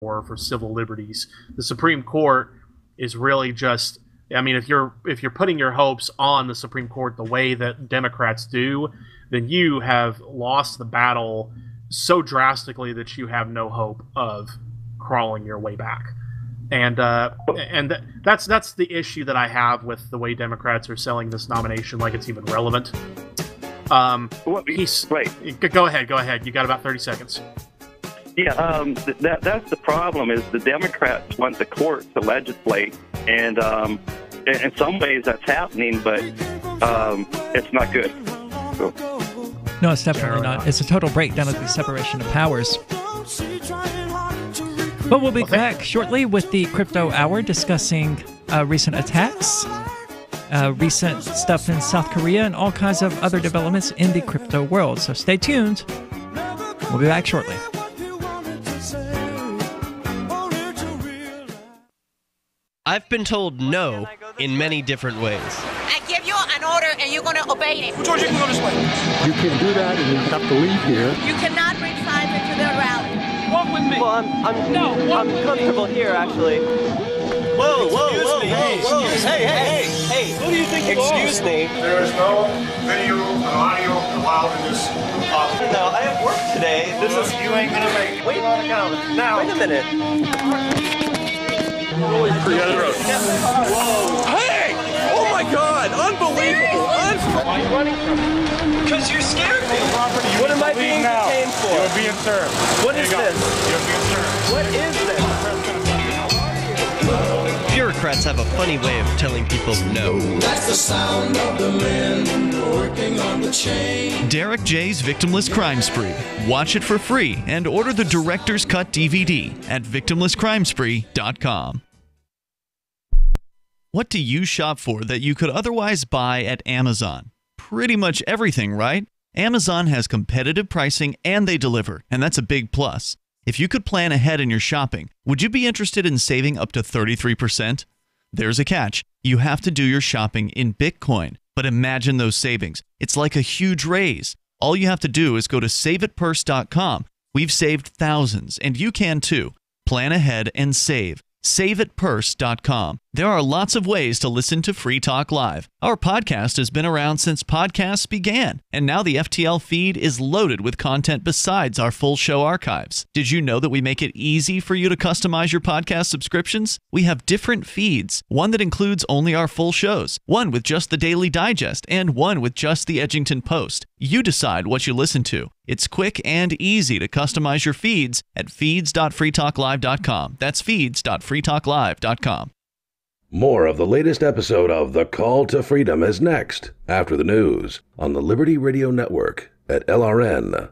for civil liberties. The Supreme Court is really just, I mean, if you're putting your hopes on the Supreme Court the way that Democrats do, then you have lost the battle so drastically that you have no hope of crawling your way back. And that's the issue that I have with the way Democrats are selling this nomination like it's even relevant. Wait. Go ahead. You got about 30 seconds. Yeah, that's the problem. Is the Democrats want the court to legislate, and in some ways that's happening, but it's not good. So. No, it's definitely not. It's a total breakdown of the separation of powers. But we'll be back shortly with the Crypto Hour discussing recent attacks, recent stuff in South Korea, and all kinds of other developments in the crypto world. So stay tuned. We'll be back shortly. I've been told no in many different ways. I give you an order and you're going to obey it. George, you can go this way. You can't do that and you have to leave here. You cannot bring signs into the rally. Walk with me. Well, I'm comfortable here, actually. Whoa. Hey. Who do you think you are? Excuse me. There is no video and audio allowed in this office. No, I have work today. You ain't gonna make it. Wait a minute. Forget the road. Hey! Oh my God! Unbelievable! Why are you running from me? Because you scared me. What am I being detained for? You're being served. What is this? You're being served. What is this? Bureaucrats have a funny way of telling people no. That's the sound of the men working on the chain. Derek J's Victimless Crime Spree. Watch it for free and order the Director's Cut DVD at victimlesscrimespree.com. What do you shop for that you could otherwise buy at Amazon? Pretty much everything, right? Amazon has competitive pricing and they deliver, and that's a big plus. If you could plan ahead in your shopping, would you be interested in saving up to 33%? There's a catch. You have to do your shopping in Bitcoin. But imagine those savings. It's like a huge raise. All you have to do is go to saveitpurse.com. We've saved thousands, and you can too. Plan ahead and save. SaveItPurse.com. There are lots of ways to listen to Free Talk Live. Our podcast has been around since podcasts began, and now the FTL feed is loaded with content besides our full show archives. Did you know that we make it easy for you to customize your podcast subscriptions? We have different feeds, one that includes only our full shows, one with just the Daily Digest, and one with just the Edgington Post. You decide what you listen to. It's quick and easy to customize your feeds at feeds.freetalklive.com. That's feeds.freetalklive.com. More of the latest episode of The Call to Freedom is next, after the news, on the Liberty Radio Network at LRN.FM.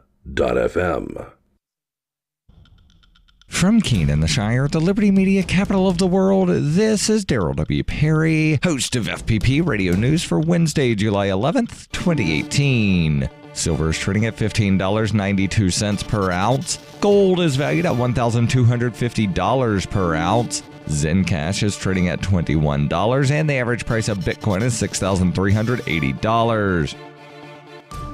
From Keene in the Shire, the Liberty Media capital of the world, this is Daryl W. Perry, host of FPP Radio News for Wednesday, July 11th, 2018. Silver is trading at $15.92 per ounce. Gold is valued at $1,250 per ounce. Zencash is trading at $21, and the average price of Bitcoin is $6,380.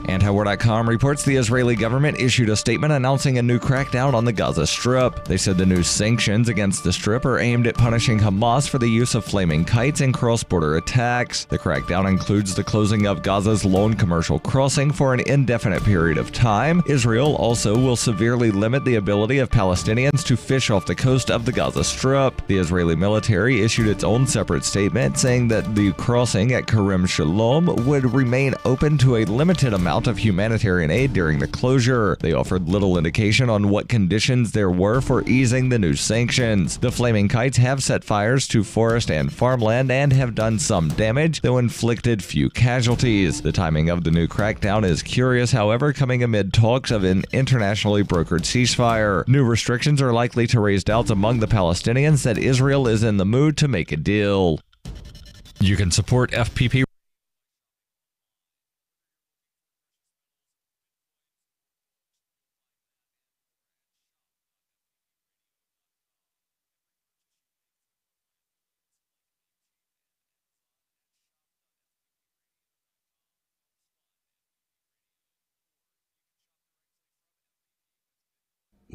Antiwar.com reports the Israeli government issued a statement announcing a new crackdown on the Gaza Strip. They said the new sanctions against the Strip are aimed at punishing Hamas for the use of flaming kites and cross-border attacks. The crackdown includes the closing of Gaza's lone commercial crossing for an indefinite period of time. Israel also will severely limit the ability of Palestinians to fish off the coast of the Gaza Strip. The Israeli military issued its own separate statement saying that the crossing at Kerem Shalom would remain open to a limited amount of humanitarian aid during the closure. They offered little indication on what conditions there were for easing the new sanctions. The flaming kites have set fires to forest and farmland and have done some damage, though inflicted few casualties. The timing of the new crackdown is curious, however, coming amid talks of an internationally brokered ceasefire. New restrictions are likely to raise doubts among the Palestinians that Israel is in the mood to make a deal. You can support FPP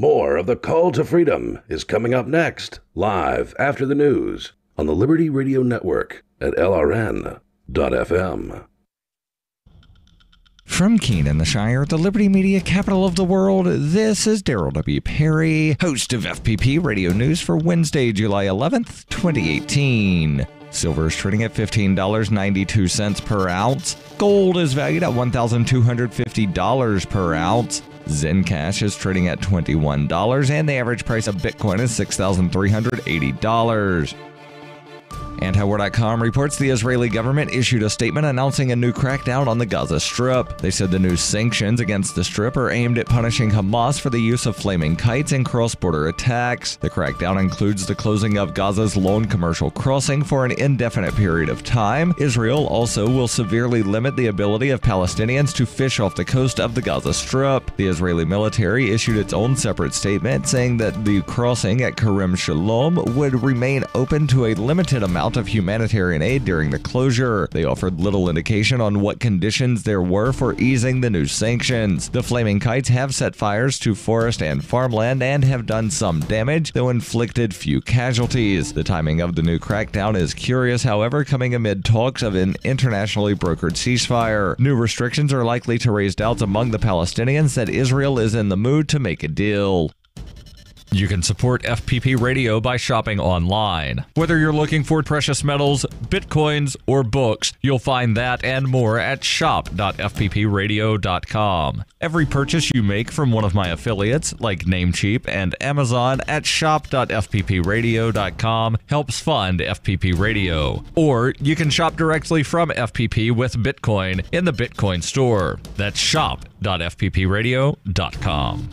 More of the Call to Freedom is coming up next, live after the news on the Liberty Radio Network at LRN.FM. From Keene in the Shire, the Liberty Media capital of the world, this is Daryl W. Perry, host of FPP Radio News for Wednesday, July 11th, 2018. Silver is trading at $15.92 per ounce. Gold is valued at $1,250 per ounce. Zencash is trading at $21, and the average price of Bitcoin is $6,380. Antiwar.com reports the Israeli government issued a statement announcing a new crackdown on the Gaza Strip. They said the new sanctions against the Strip are aimed at punishing Hamas for the use of flaming kites and cross-border attacks. The crackdown includes the closing of Gaza's lone commercial crossing for an indefinite period of time. Israel also will severely limit the ability of Palestinians to fish off the coast of the Gaza Strip. The Israeli military issued its own separate statement saying that the crossing at Kerem Shalom would remain open to a limited amount of humanitarian aid during the closure. They offered little indication on what conditions there were for easing the new sanctions. The flaming kites have set fires to forest and farmland and have done some damage, though inflicted few casualties. The timing of the new crackdown is curious, however, coming amid talks of an internationally brokered ceasefire. New restrictions are likely to raise doubts among the Palestinians that Israel is in the mood to make a deal. You can support FPP Radio by shopping online. Whether you're looking for precious metals, bitcoins, or books, you'll find that and more at shop.fppradio.com. Every purchase you make from one of my affiliates, like Namecheap and Amazon, at shop.fppradio.com helps fund FPP Radio. Or you can shop directly from FPP with Bitcoin in the Bitcoin store. That's shop.fppradio.com.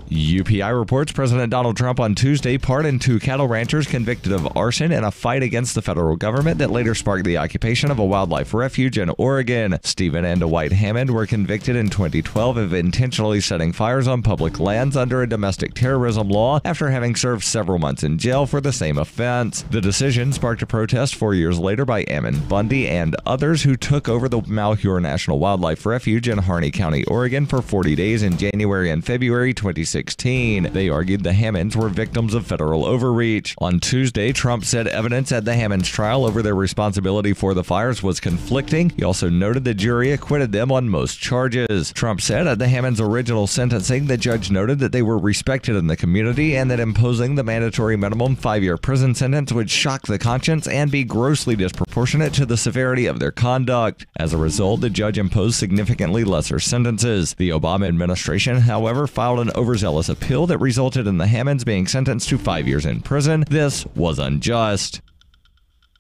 UPI reports President Donald Trump on Tuesday pardoned 2 cattle ranchers convicted of arson in a fight against the federal government that later sparked the occupation of a wildlife refuge in Oregon. Stephen and Dwight Hammond were convicted in 2012 of intentionally setting fires on public lands under a domestic terrorism law after having served several months in jail for the same offense. The decision sparked a protest 4 years later by Ammon Bundy and others who took over the Malheur National Wildlife Refuge in Harney County, Oregon for 40 days in January and February 2016. They argued the Hammonds were victims of federal overreach. On Tuesday, Trump said evidence at the Hammonds trial over their responsibility for the fires was conflicting. He also noted the jury acquitted them on most charges. Trump said at the Hammonds' original sentencing, the judge noted that they were respected in the community and that imposing the mandatory minimum 5-year prison sentence would shock the conscience and be grossly disproportionate to the severity of their conduct. As a result, the judge imposed significantly lesser sentences. The Obama administration, however, filed an overzealous appeal that resulted in the Hammonds being sentenced to 5 years in prison. This was unjust.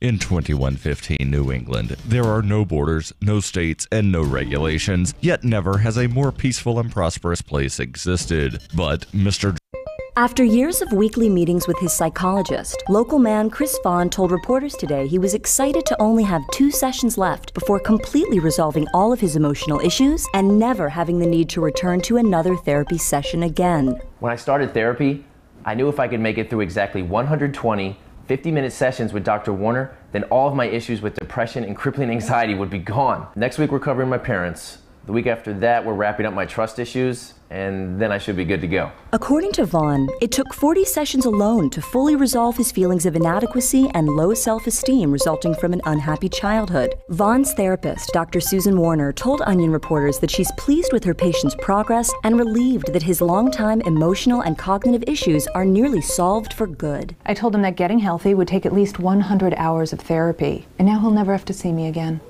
In 2115 New England, there are no borders, no states, and no regulations, yet never has a more peaceful and prosperous place existed. But Mr. After years of weekly meetings with his psychologist, local man Chris Vaughn told reporters today he was excited to only have 2 sessions left before completely resolving all of his emotional issues and never having the need to return to another therapy session again. When I started therapy, I knew if I could make it through exactly 120 50-minute sessions with Dr. Warner, then all of my issues with depression and crippling anxiety would be gone. Next week we're covering my parents. The week after that, we're wrapping up my trust issues, and then I should be good to go. According to Vaughn, it took 40 sessions alone to fully resolve his feelings of inadequacy and low self-esteem resulting from an unhappy childhood. Vaughn's therapist, Dr. Susan Warner, told Onion reporters that she's pleased with her patient's progress and relieved that his long-time emotional and cognitive issues are nearly solved for good. I told him that getting healthy would take at least 100 hours of therapy, and now he'll never have to see me again.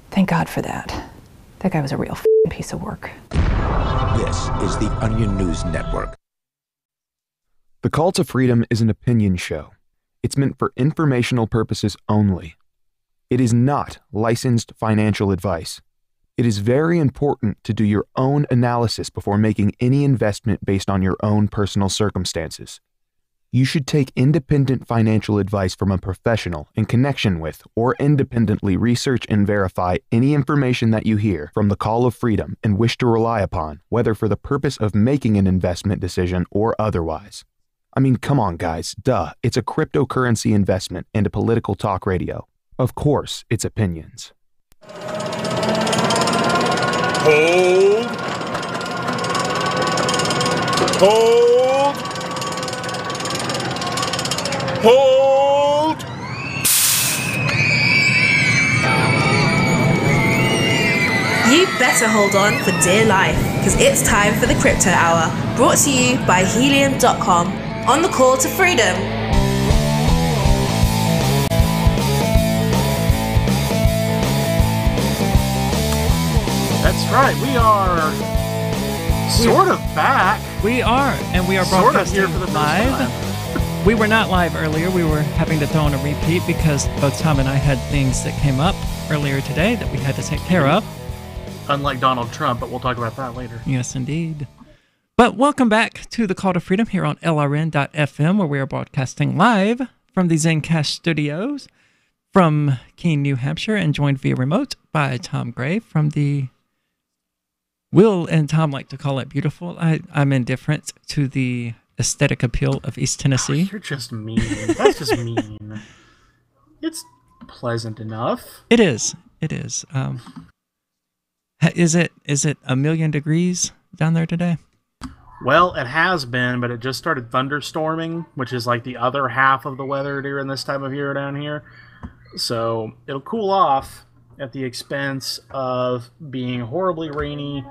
Thank God for that. That guy was a real piece of work. This is the Onion News Network. The Call to Freedom is an opinion show. It's meant for informational purposes only. It is not licensed financial advice. It is very important to do your own analysis before making any investment based on your own personal circumstances. You should take independent financial advice from a professional in connection with or independently research and verify any information that you hear from the Call of Freedom and wish to rely upon, whether for the purpose of making an investment decision or otherwise. I mean, come on, guys. Duh. It's a cryptocurrency investment and a political talk radio. Of course, it's opinions. Hold. Hold. Hold. You better hold on for dear life, because it's time for the Crypto Hour, brought to you by Helium.com, on the call to freedom. That's right, we are sort of back. We are, and we are Sort of broadcasting here for the first live. time. We were not live earlier. We were having to throw on a repeat because both Tom and I had things that came up earlier today that we had to take care of. Unlike Donald Trump, but we'll talk about that later. Yes, indeed. But welcome back to the Call to Freedom here on LRN.FM, where we are broadcasting live from the Zencash studios from Keene, New Hampshire, and joined via remote by Tom Gray from the Will and Tom like to call it beautiful. I'm indifferent to the aesthetic appeal of East Tennessee. Oh, you're just mean. That's just mean. It's pleasant enough. It is. It is. Is it 1,000,000 degrees down there today? Well, it has been, but it just started thunderstorming, which is like the other half of the weather during this time of year down here. So it'll cool off at the expense of being horribly rainy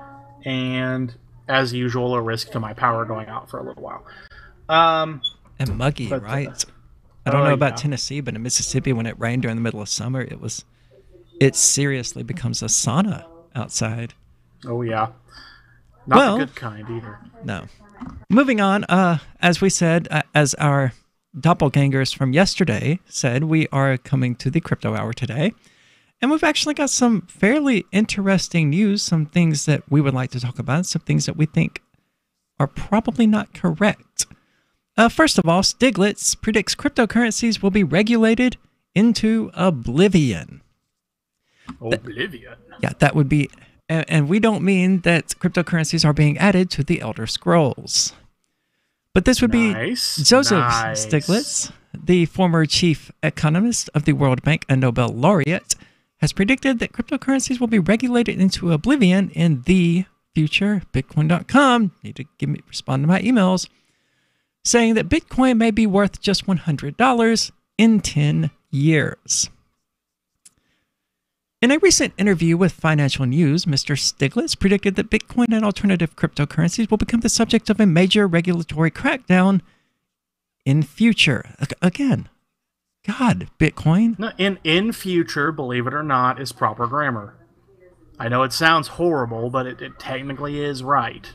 and, as usual, a risk to my power going out for a little while. And muggy, right? I don't know about Tennessee, but in Mississippi, when it rained during the middle of summer, it seriously becomes a sauna outside. Oh, yeah. Not the good kind either. No. Moving on, as we said, as our doppelgangers from yesterday said, we are coming to the Crypto Hour today. And we've actually got some fairly interesting news, some things that we would like to talk about, some things that we think are probably not correct. First of all, Stiglitz predicts cryptocurrencies will be regulated into oblivion. Oblivion? Yeah, that would be... And we don't mean that cryptocurrencies are being added to the Elder Scrolls. But this would be Joseph Stiglitz, the former chief economist of the World Bank and Nobel laureate, has predicted that cryptocurrencies will be regulated into oblivion in the future. Bitcoin.com need to respond to my emails, saying that Bitcoin may be worth just $100 in 10 years. In a recent interview with Financial News, Mr. Stiglitz predicted that Bitcoin and alternative cryptocurrencies will become the subject of a major regulatory crackdown in future. Again, God, Bitcoin. No, in future, believe it or not, is proper grammar. I know it sounds horrible, but it technically is right.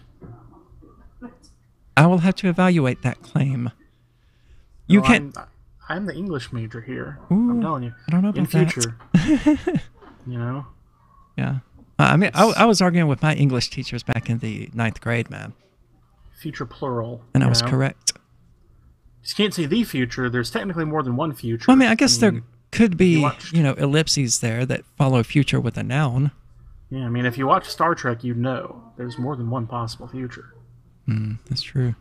I will have to evaluate that claim. I'm the English major here. Ooh, I'm telling you. I don't know about in future. You know? Yeah. I mean, I was arguing with my English teachers back in the 9th grade, man. Future plural. And I was correct. You can't say the future. There's technically more than one future. Well, I mean, I guess there could be, ellipses there that follow future with a noun. Yeah, I mean, if you watch Star Trek, you know there's more than one possible future. That's true.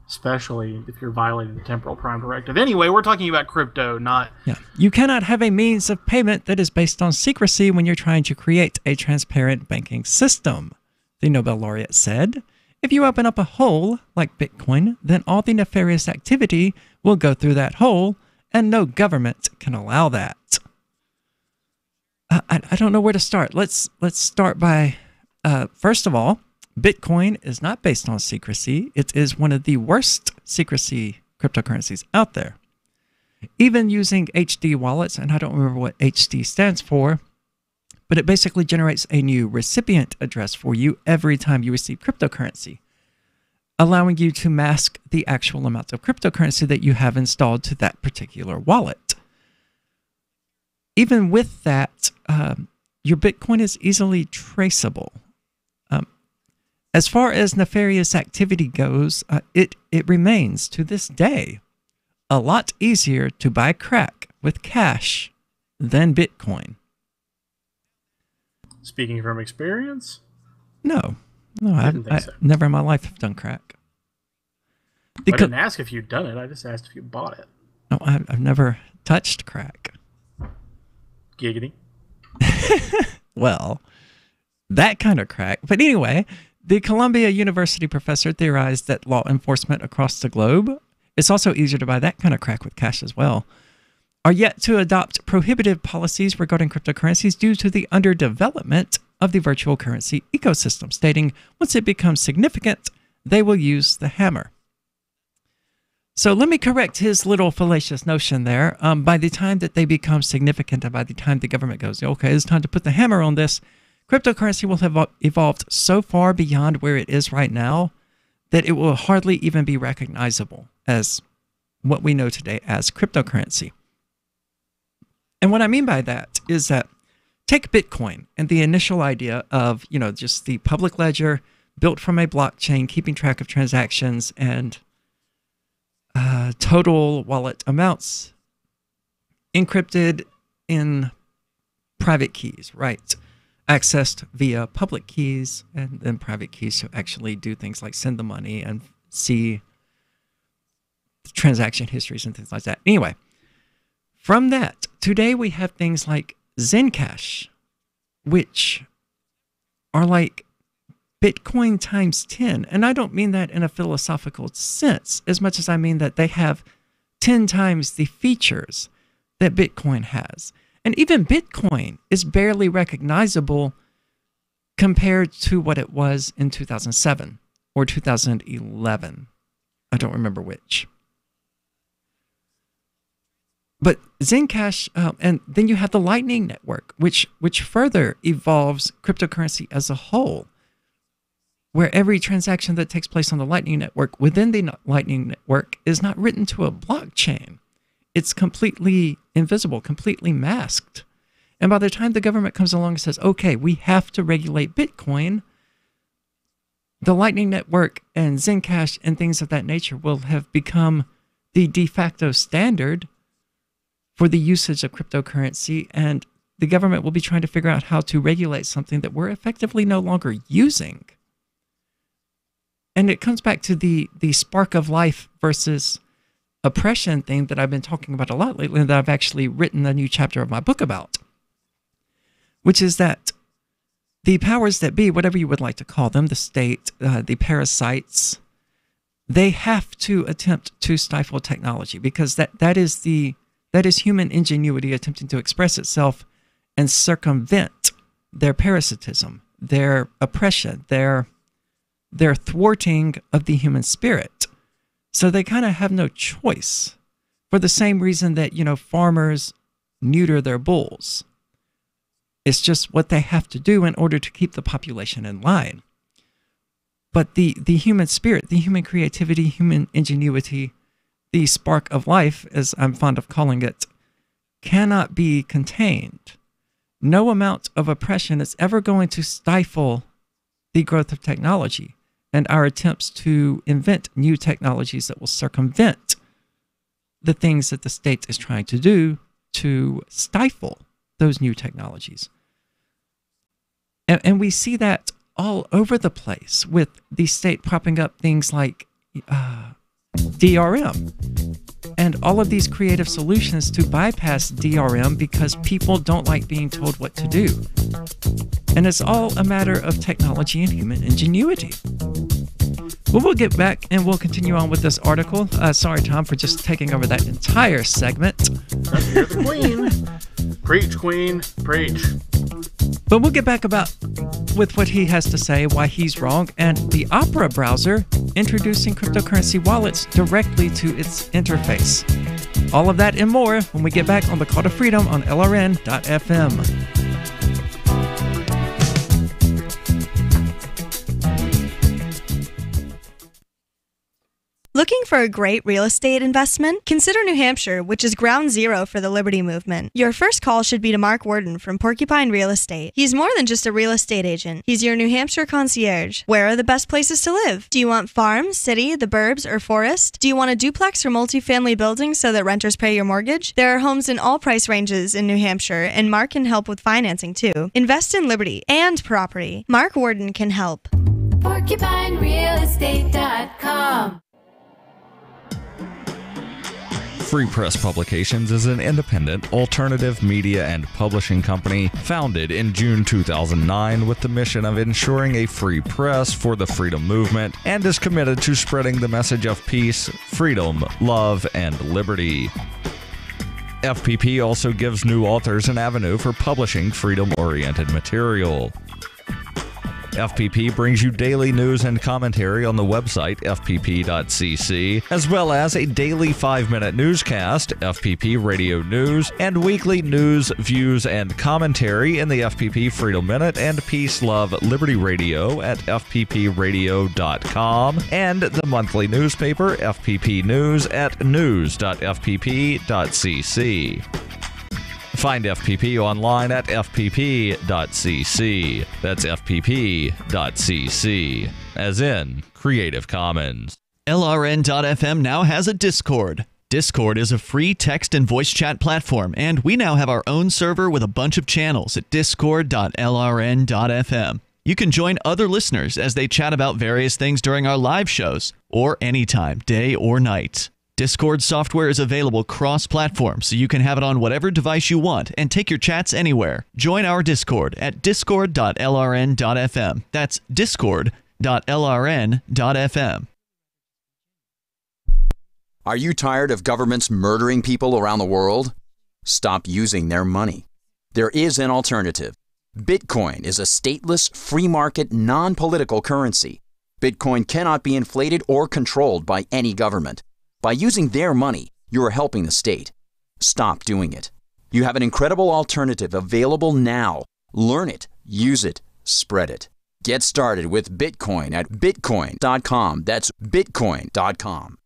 Especially if you're violating the temporal prime directive. Anyway, we're talking about crypto, not... Yeah. You cannot have a means of payment that is based on secrecy when you're trying to create a transparent banking system, the Nobel laureate said. If you open up a hole, like Bitcoin, then all the nefarious activity will go through that hole, and no government can allow that. I don't know where to start. Let's start by, first of all, Bitcoin is not based on secrecy. It is one of the worst secrecy cryptocurrencies out there. Even using HD wallets, and I don't remember what HD stands for, but it basically generates a new recipient address for you every time you receive cryptocurrency, allowing you to mask the actual amount of cryptocurrency that you have installed to that particular wallet. Even with that, your Bitcoin is easily traceable. As far as nefarious activity goes, it remains, to this day, a lot easier to buy crack with cash than Bitcoin. Speaking from experience? No, I never in my life have done crack. I didn't ask if you'd done it, I just asked if you bought it. No, I've never touched crack. Giggity. Well, that kind of crack. But anyway, The Columbia University professor theorized that law enforcement across the globe, it's also easier to buy that kind of crack with cash as well, are yet to adopt prohibitive policies regarding cryptocurrencies due to the underdevelopment of the virtual currency ecosystem, stating once it becomes significant, they will use the hammer. So let me correct his little fallacious notion there. By the time that they become significant and by the time the government goes, okay, it's time to put the hammer on this, cryptocurrency will have evolved so far beyond where it is right now that it will hardly even be recognizable as what we know today as cryptocurrency. And what I mean by that is that take Bitcoin and the initial idea of, just the public ledger built from a blockchain, keeping track of transactions and total wallet amounts encrypted in private keys, right? Accessed via public keys and then private keys to actually do things like send the money and see transaction histories and things like that. Anyway, from that, today we have things like Zencash, which are like Bitcoin times 10. And I don't mean that in a philosophical sense, as much as I mean that they have 10 times the features that Bitcoin has. And even Bitcoin is barely recognizable compared to what it was in 2007 or 2011. I don't remember which. But Zencash, and then you have the Lightning Network, which further evolves cryptocurrency as a whole, where every transaction that takes place on the Lightning Network within the Lightning Network is not written to a blockchain. It's completely invisible, completely masked. And by the time the government comes along and says, okay, we have to regulate Bitcoin, the Lightning Network and Zencash and things of that nature will have become the de facto standard for the usage of cryptocurrency, and the government will be trying to figure out how to regulate something that we're effectively no longer using. And it comes back to the spark of life versus oppression thing that I've been talking about a lot lately, and that I've actually written a new chapter of my book about, which is that the powers that be, whatever you would like to call them, the state, the parasites, they have to attempt to stifle technology, because that is human ingenuity attempting to express itself and circumvent their parasitism, their oppression, their thwarting of the human spirit. So they kind of have no choice, for the same reason that, farmers neuter their bulls. It's just what they have to do in order to keep the population in line. But the human spirit, the human creativity, human ingenuity, the spark of life, as I'm fond of calling it, cannot be contained. No amount of oppression is ever going to stifle the growth of technology and our attempts to invent new technologies that will circumvent the things that the state is trying to do to stifle those new technologies. And we see that all over the place, with the state propping up things like DRM and all of these creative solutions to bypass DRM because people don't like being told what to do. And it's all a matter of technology and human ingenuity. Well, we'll get back and we'll continue on with this article. Sorry, Tom, for just taking over that entire segment. You're the queen. Preach, queen. Preach. But we'll get back with what he has to say, why he's wrong, and the Opera browser introducing cryptocurrency wallets directly to its interface. All of that and more when we get back on the Call to Freedom on LRN.FM. Looking for a great real estate investment? Consider New Hampshire, which is ground zero for the Liberty Movement. Your first call should be to Mark Worden from Porcupine Real Estate. He's more than just a real estate agent. He's your New Hampshire concierge. Where are the best places to live? Do you want farm, city, the burbs, or forest? Do you want a duplex or multifamily building so that renters pay your mortgage? There are homes in all price ranges in New Hampshire, and Mark can help with financing too. Invest in liberty and property. Mark Worden can help. PorcupineRealEstate.com Free Press Publications is an independent, alternative media and publishing company founded in June 2009 with the mission of ensuring a free press for the freedom movement and is committed to spreading the message of peace, freedom, love, and liberty. FPP also gives new authors an avenue for publishing freedom-oriented material. FPP brings you daily news and commentary on the website fpp.cc, as well as a daily 5-minute newscast, FPP Radio News, and weekly news, views, and commentary in the FPP Freedom Minute and Peace, Love, Liberty Radio at fppradio.com, and the monthly newspaper FPP News at news.fpp.cc. Find FPP online at fpp.cc. That's fpp.cc, as in Creative Commons. LRN.FM now has a Discord. Discord is a free text and voice chat platform, and we now have our own server with a bunch of channels at discord.lrn.fm. You can join other listeners as they chat about various things during our live shows, or anytime, day or night. Discord software is available cross-platform, so you can have it on whatever device you want and take your chats anywhere. Join our Discord at discord.lrn.fm. That's discord.lrn.fm. Are you tired of governments murdering people around the world? Stop using their money. There is an alternative. Bitcoin is a stateless, free market, non-political currency. Bitcoin cannot be inflated or controlled by any government. By using their money, you are helping the state. Stop doing it. You have an incredible alternative available now. Learn it, use it, spread it. Get started with Bitcoin at bitcoin.com. That's bitcoin.com.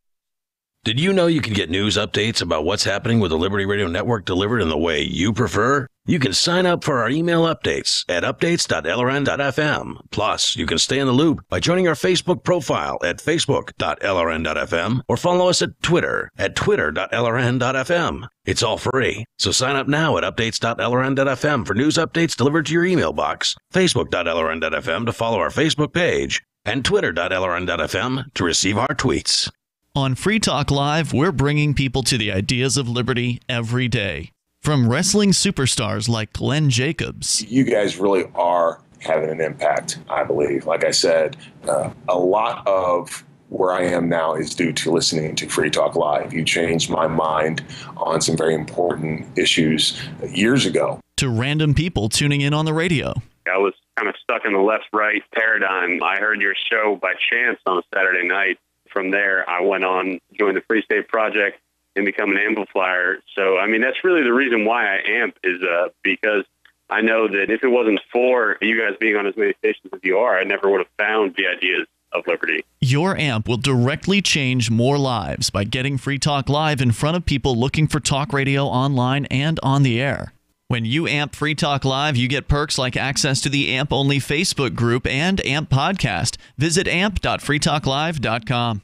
Did you know you can get news updates about what's happening with the Liberty Radio Network delivered in the way you prefer? You can sign up for our email updates at updates.lrn.fm. Plus, you can stay in the loop by joining our Facebook profile at facebook.lrn.fm or follow us at Twitter at twitter.lrn.fm. It's all free, so sign up now at updates.lrn.fm for news updates delivered to your email box, facebook.lrn.fm to follow our Facebook page, and twitter.lrn.fm to receive our tweets. On Free Talk Live, we're bringing people to the ideas of liberty every day. From wrestling superstars like Glenn Jacobs. You guys really are having an impact, I believe. Like I said, a lot of where I am now is due to listening to Free Talk Live. You changed my mind on some very important issues years ago. To random people tuning in on the radio. I was kind of stuck in the left-right paradigm. I heard your show by chance on a Saturday night. From there, I went on, joined the Free State Project, and become an amplifier. So, I mean, that's really the reason why I amp is because I know that if it wasn't for you guys being on as many stations as you are, I never would have found the ideas of liberty. Your amp will directly change more lives by getting Free Talk Live in front of people looking for talk radio online and on the air. When you amp Free Talk Live, you get perks like access to the AMP-only Facebook group and AMP podcast. Visit amp.freetalklive.com.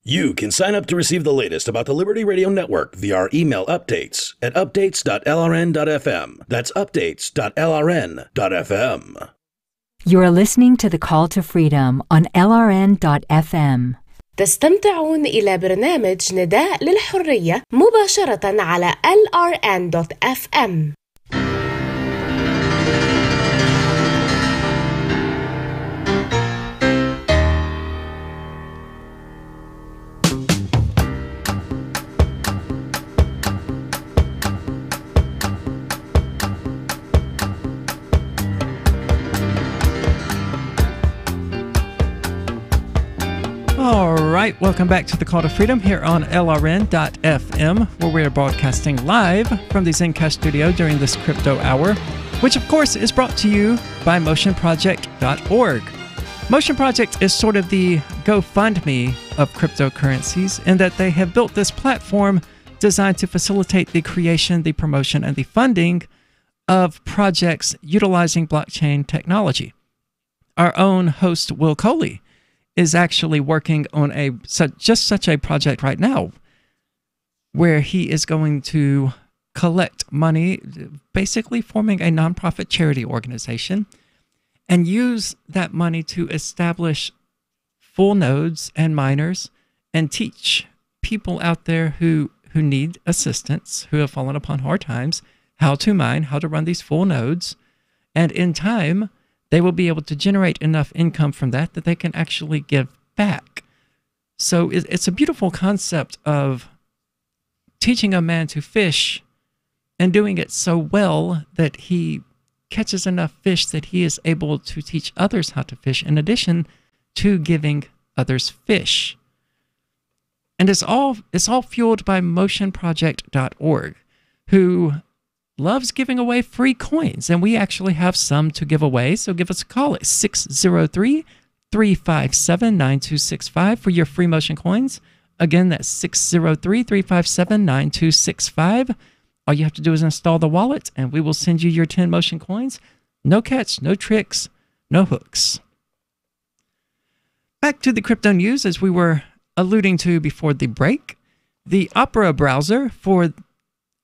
You can sign up to receive the latest about the Liberty Radio Network via our email updates at updates.lrn.fm. That's updates.lrn.fm. You're listening to The Call to Freedom on LRN.FM. تستمتعون إلى برنامج نداء للحرية مباشرة على LRN.FM. All right, welcome back to the Call to Freedom here on LRN.FM, where we are broadcasting live from the Zencast studio during this crypto hour, which of course is brought to you by motionproject.org. Motion Project is sort of the GoFundMe of cryptocurrencies in that they have built this platform designed to facilitate the creation, the promotion, and the funding of projects utilizing blockchain technology. Our own host, Will Coley, is actually working on just such a project right now, where he is going to collect money, basically forming a nonprofit charity organization, and use that money to establish full nodes and miners and teach people out there who need assistance, who have fallen upon hard times, how to mine, how to run these full nodes, and in time, they will be able to generate enough income from that they can actually give back. So it's a beautiful concept of teaching a man to fish and doing it so well that he catches enough fish that he is able to teach others how to fish in addition to giving others fish. And it's all fueled by motionproject.org, who loves giving away free coins, and we actually have some to give away, so give us a call at 603-357-9265 for your free motion coins. Again, that's 603-357-9265. All you have to do is install the wallet, and we will send you your 10 motion coins. No catch, no tricks, no hooks. Back to the crypto news, as we were alluding to before the break. The Opera browser, for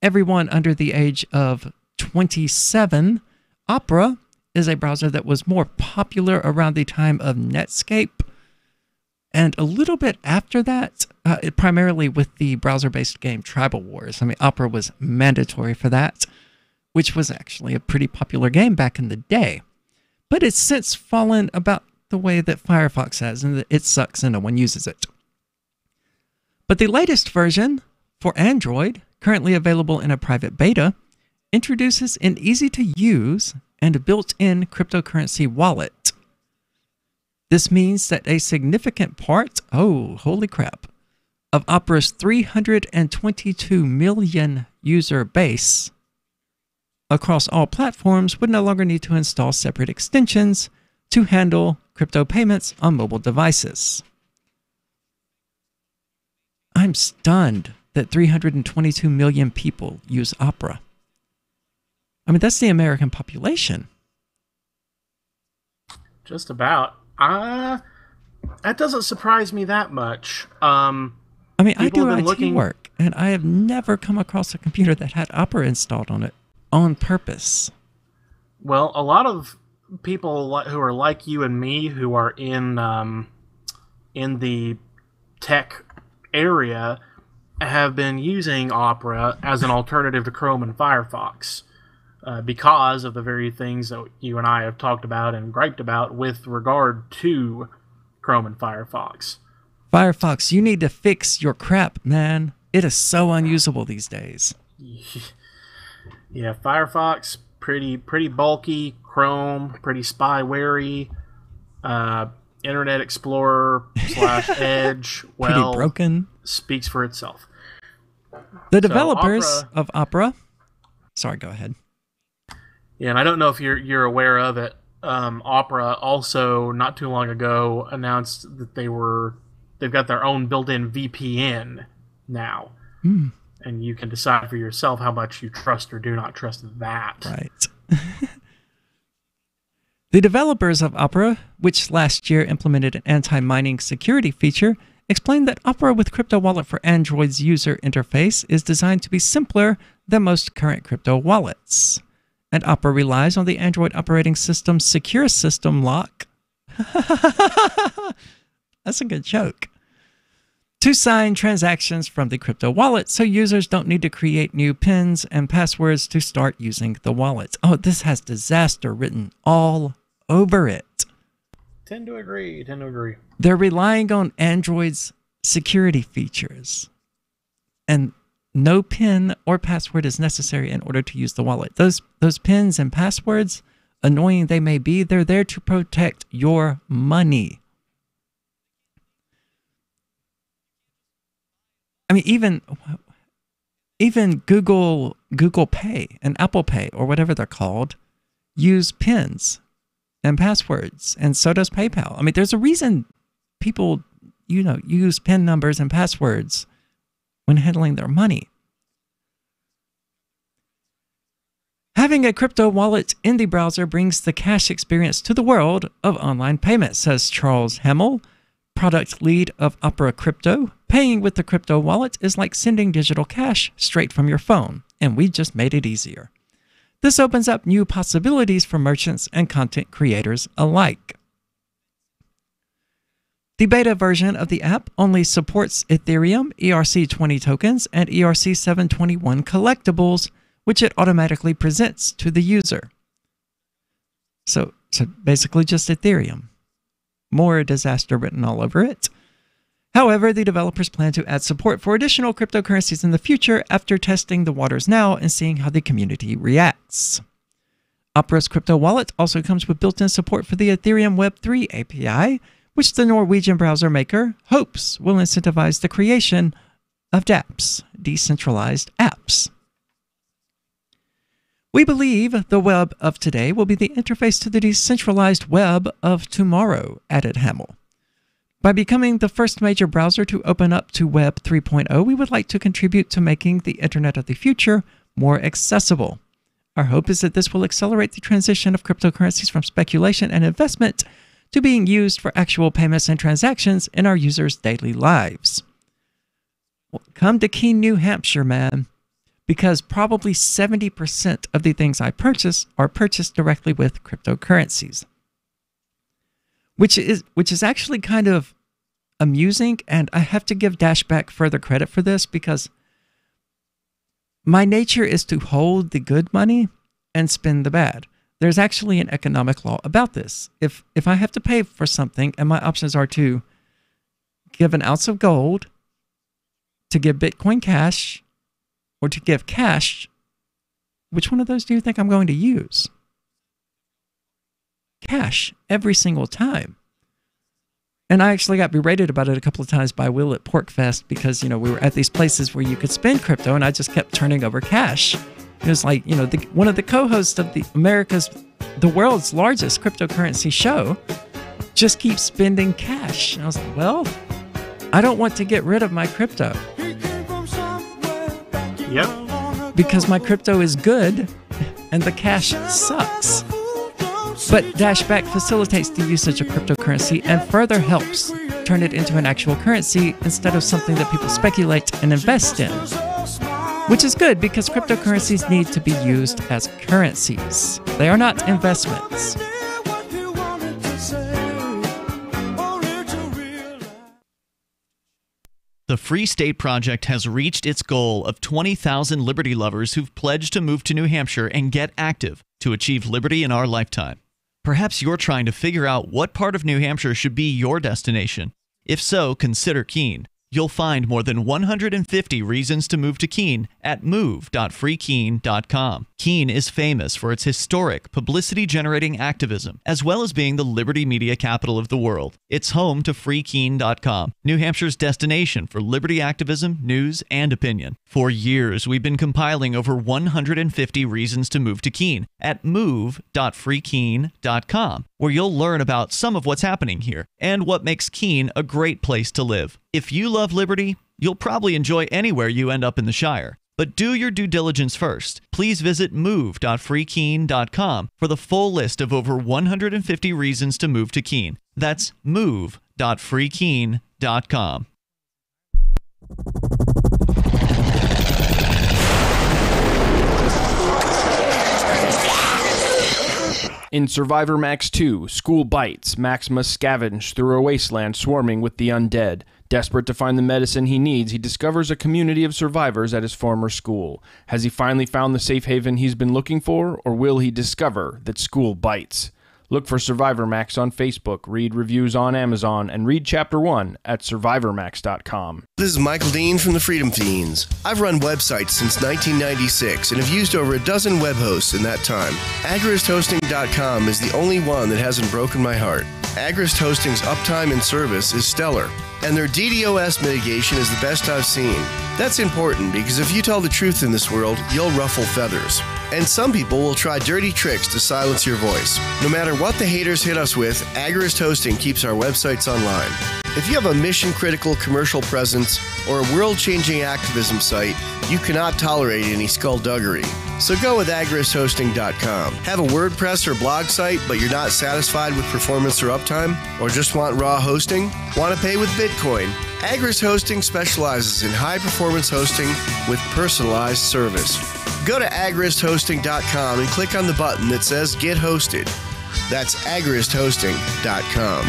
everyone under the age of 27, Opera is a browser that was more popular around the time of Netscape, and a little bit after that, primarily with the browser-based game Tribal Wars. I mean, Opera was mandatory for that, which was actually a pretty popular game back in the day. But it's since fallen about the way that Firefox has, and it sucks and no one uses it. But the latest version for Android, currently available in a private beta, introduces an easy-to-use and built-in cryptocurrency wallet. This means that a significant part, oh, holy crap, of Opera's 322 million user base across all platforms would no longer need to install separate extensions to handle crypto payments on mobile devices. I'm stunned that 322 million people use Opera. I mean, that's the American population. Just about. That doesn't surprise me that much. I mean, I do IT work, and I have never come across a computer that had Opera installed on it on purpose. Well, a lot of people who are like you and me, who are in the tech area, have been using Opera as an alternative to Chrome and Firefox because of the very things that you and I have talked about and griped about with regard to Chrome and Firefox. Firefox, you need to fix your crap, man. It is so unusable these days. Yeah, Firefox, pretty bulky. Chrome, pretty spyware. Internet Explorer /Edge, well, pretty broken. Speaks for itself. The developers of Opera. Sorry, go ahead. Yeah, and I don't know if you're aware of it. Opera also, not too long ago, announced that they've got their own built-in VPN now. And you can decide for yourself how much you trust or do not trust that. Right. The developers of Opera, which last year implemented an anti-mining security feature, explained that Opera with Crypto Wallet for Android's user interface is designed to be simpler than most current crypto wallets. And Opera relies on the Android operating system's secure system lock. That's a good joke. To sign transactions from the crypto wallet, so users don't need to create new PINs and passwords to start using the wallet. Oh, this has disaster written all over it. Tend to agree. They're relying on Android's security features, and no PIN or password is necessary in order to use the wallet. Those PINs and passwords, annoying they may be, they're there to protect your money. I mean, even Google Pay and Apple Pay, or whatever they're called, use PINs and passwords, and so does PayPal. I mean, there's a reason people, use PIN numbers and passwords when handling their money. Having a crypto wallet in the browser brings the cash experience to the world of online payments, says Charles Hemmel, product lead of Opera Crypto. Paying with the crypto wallet is like sending digital cash straight from your phone, and we just made it easier. This opens up new possibilities for merchants and content creators alike. The beta version of the app only supports Ethereum, ERC20 tokens, and ERC721 collectibles, which it automatically presents to the user. So basically just Ethereum. More disaster written all over it. However, the developers plan to add support for additional cryptocurrencies in the future after testing the waters now and seeing how the community reacts. Opera's crypto wallet also comes with built-in support for the Ethereum Web3 API, which the Norwegian browser maker hopes will incentivize the creation of dApps, decentralized apps. We believe the web of today will be the interface to the decentralized web of tomorrow, added Hamill. By becoming the first major browser to open up to Web 3.0, we would like to contribute to making the Internet of the future more accessible. Our hope is that this will accelerate the transition of cryptocurrencies from speculation and investment to being used for actual payments and transactions in our users' daily lives. Well, come to Keene, New Hampshire, man, because probably 70% of the things I purchase are purchased directly with cryptocurrencies. Which is actually kind of amusing, and I have to give Dashback further credit for this because my nature is to hold the good money and spend the bad. There's actually an economic law about this. If I have to pay for something and my options are to give an ounce of gold, to give Bitcoin Cash, or to give cash, which one of those do you think I'm going to use? Cash every single time. And I actually got berated about it a couple of times by Will at PorkFest because, we were at these places where you could spend crypto and I just kept turning over cash. It was like, one of the co-hosts of the world's largest cryptocurrency show just keeps spending cash. And I was like, well, I don't want to get rid of my crypto. Yep. Because my crypto is good and the cash sucks. But Dashback facilitates the usage of cryptocurrency and further helps turn it into an actual currency instead of something that people speculate and invest in. Which is good because cryptocurrencies need to be used as currencies. They are not investments. The Free State Project has reached its goal of 20,000 liberty lovers who've pledged to move to New Hampshire and get active to achieve liberty in our lifetime. Perhaps you're trying to figure out what part of New Hampshire should be your destination. If so, consider Keene. You'll find more than 150 reasons to move to Keene at move.freekeene.com. Keene is famous for its historic, publicity-generating activism, as well as being the liberty media capital of the world. It's home to freekeene.com, New Hampshire's destination for liberty activism, news, and opinion. For years, we've been compiling over 150 reasons to move to Keene at move.freekeene.com, where you'll learn about some of what's happening here and what makes Keene a great place to live. If you love liberty, you'll probably enjoy anywhere you end up in the Shire. But do your due diligence first. Please visit move.freekeene.com for the full list of over 150 reasons to move to Keene. That's move.freekeene.com. In Survivor Max 2, School Bites, Max must scavenge through a wasteland swarming with the undead. Desperate to find the medicine he needs, he discovers a community of survivors at his former school. Has he finally found the safe haven he's been looking for, or will he discover that school bites? Look for Survivor Max on Facebook, read reviews on Amazon, and read Chapter 1 at survivormax.com. This is Michael Dean from the Freedom Fiends. I've run websites since 1996 and have used over a dozen web hosts in that time. AgristHosting.com is the only one that hasn't broken my heart. Agrist Hosting's uptime and service is stellar, and their DDoS mitigation is the best I've seen. That's important because if you tell the truth in this world, you'll ruffle feathers. And some people will try dirty tricks to silence your voice. No matter what the haters hit us with, Agrist Hosting keeps our websites online. If you have a mission-critical commercial presence or a world-changing activism site, you cannot tolerate any skullduggery. So go with agristhosting.com. Have a WordPress or blog site, but you're not satisfied with performance or uptime? Or just want raw hosting? Want to pay with Bitcoin? Agrist Hosting specializes in high-performance hosting with personalized service. Go to agristhosting.com and click on the button that says Get Hosted. That's agristhosting.com.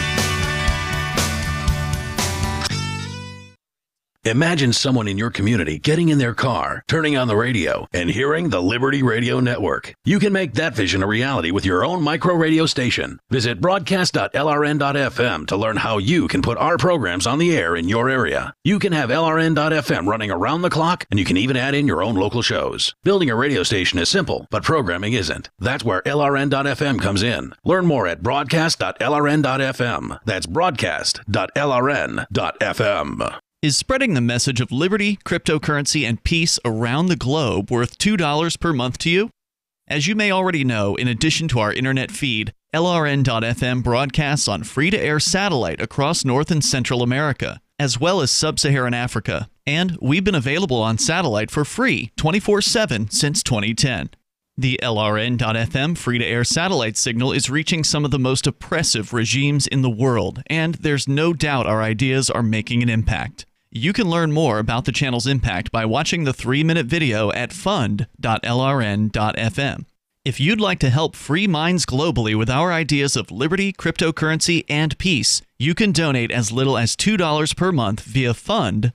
Imagine someone in your community getting in their car, turning on the radio, and hearing the Liberty Radio Network. You can make that vision a reality with your own micro radio station. Visit broadcast.lrn.fm to learn how you can put our programs on the air in your area. You can have LRN.FM running around the clock, and you can even add in your own local shows. Building a radio station is simple, but programming isn't. That's where LRN.FM comes in. Learn more at broadcast.lrn.fm. That's broadcast.lrn.fm. Is spreading the message of liberty, cryptocurrency, and peace around the globe worth $2 per month to you? As you may already know, in addition to our internet feed, LRN.FM broadcasts on free-to-air satellite across North and Central America, as well as Sub-Saharan Africa. And we've been available on satellite for free 24/7 since 2010. The LRN.FM free-to-air satellite signal is reaching some of the most oppressive regimes in the world, and there's no doubt our ideas are making an impact. You can learn more about the channel's impact by watching the 3-minute video at fund.lrn.fm. If you'd like to help free minds globally with our ideas of liberty, cryptocurrency, and peace, you can donate as little as $2 per month via fund.lrn.fm.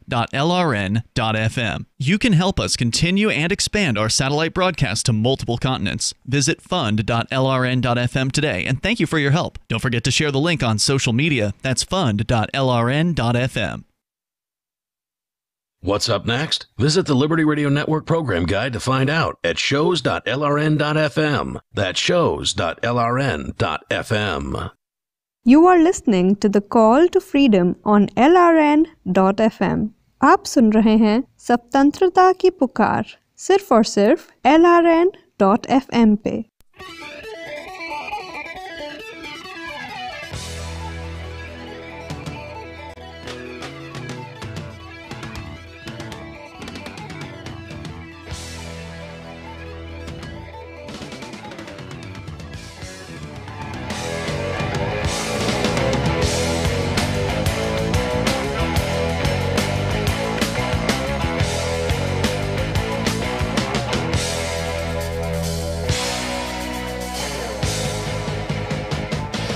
You can help us continue and expand our satellite broadcast to multiple continents. Visit fund.lrn.fm today, and thank you for your help. Don't forget to share the link on social media. That's fund.lrn.fm. What's up next? Visit the Liberty Radio Network program guide to find out at shows.lrn.fm. That's shows.lrn.fm. You are listening to the Call to Freedom on LRN.fm. आप सुन रहे हैं स्वतंत्रता की पुकार सिर्फ और सिर्फ LRN.fm पे।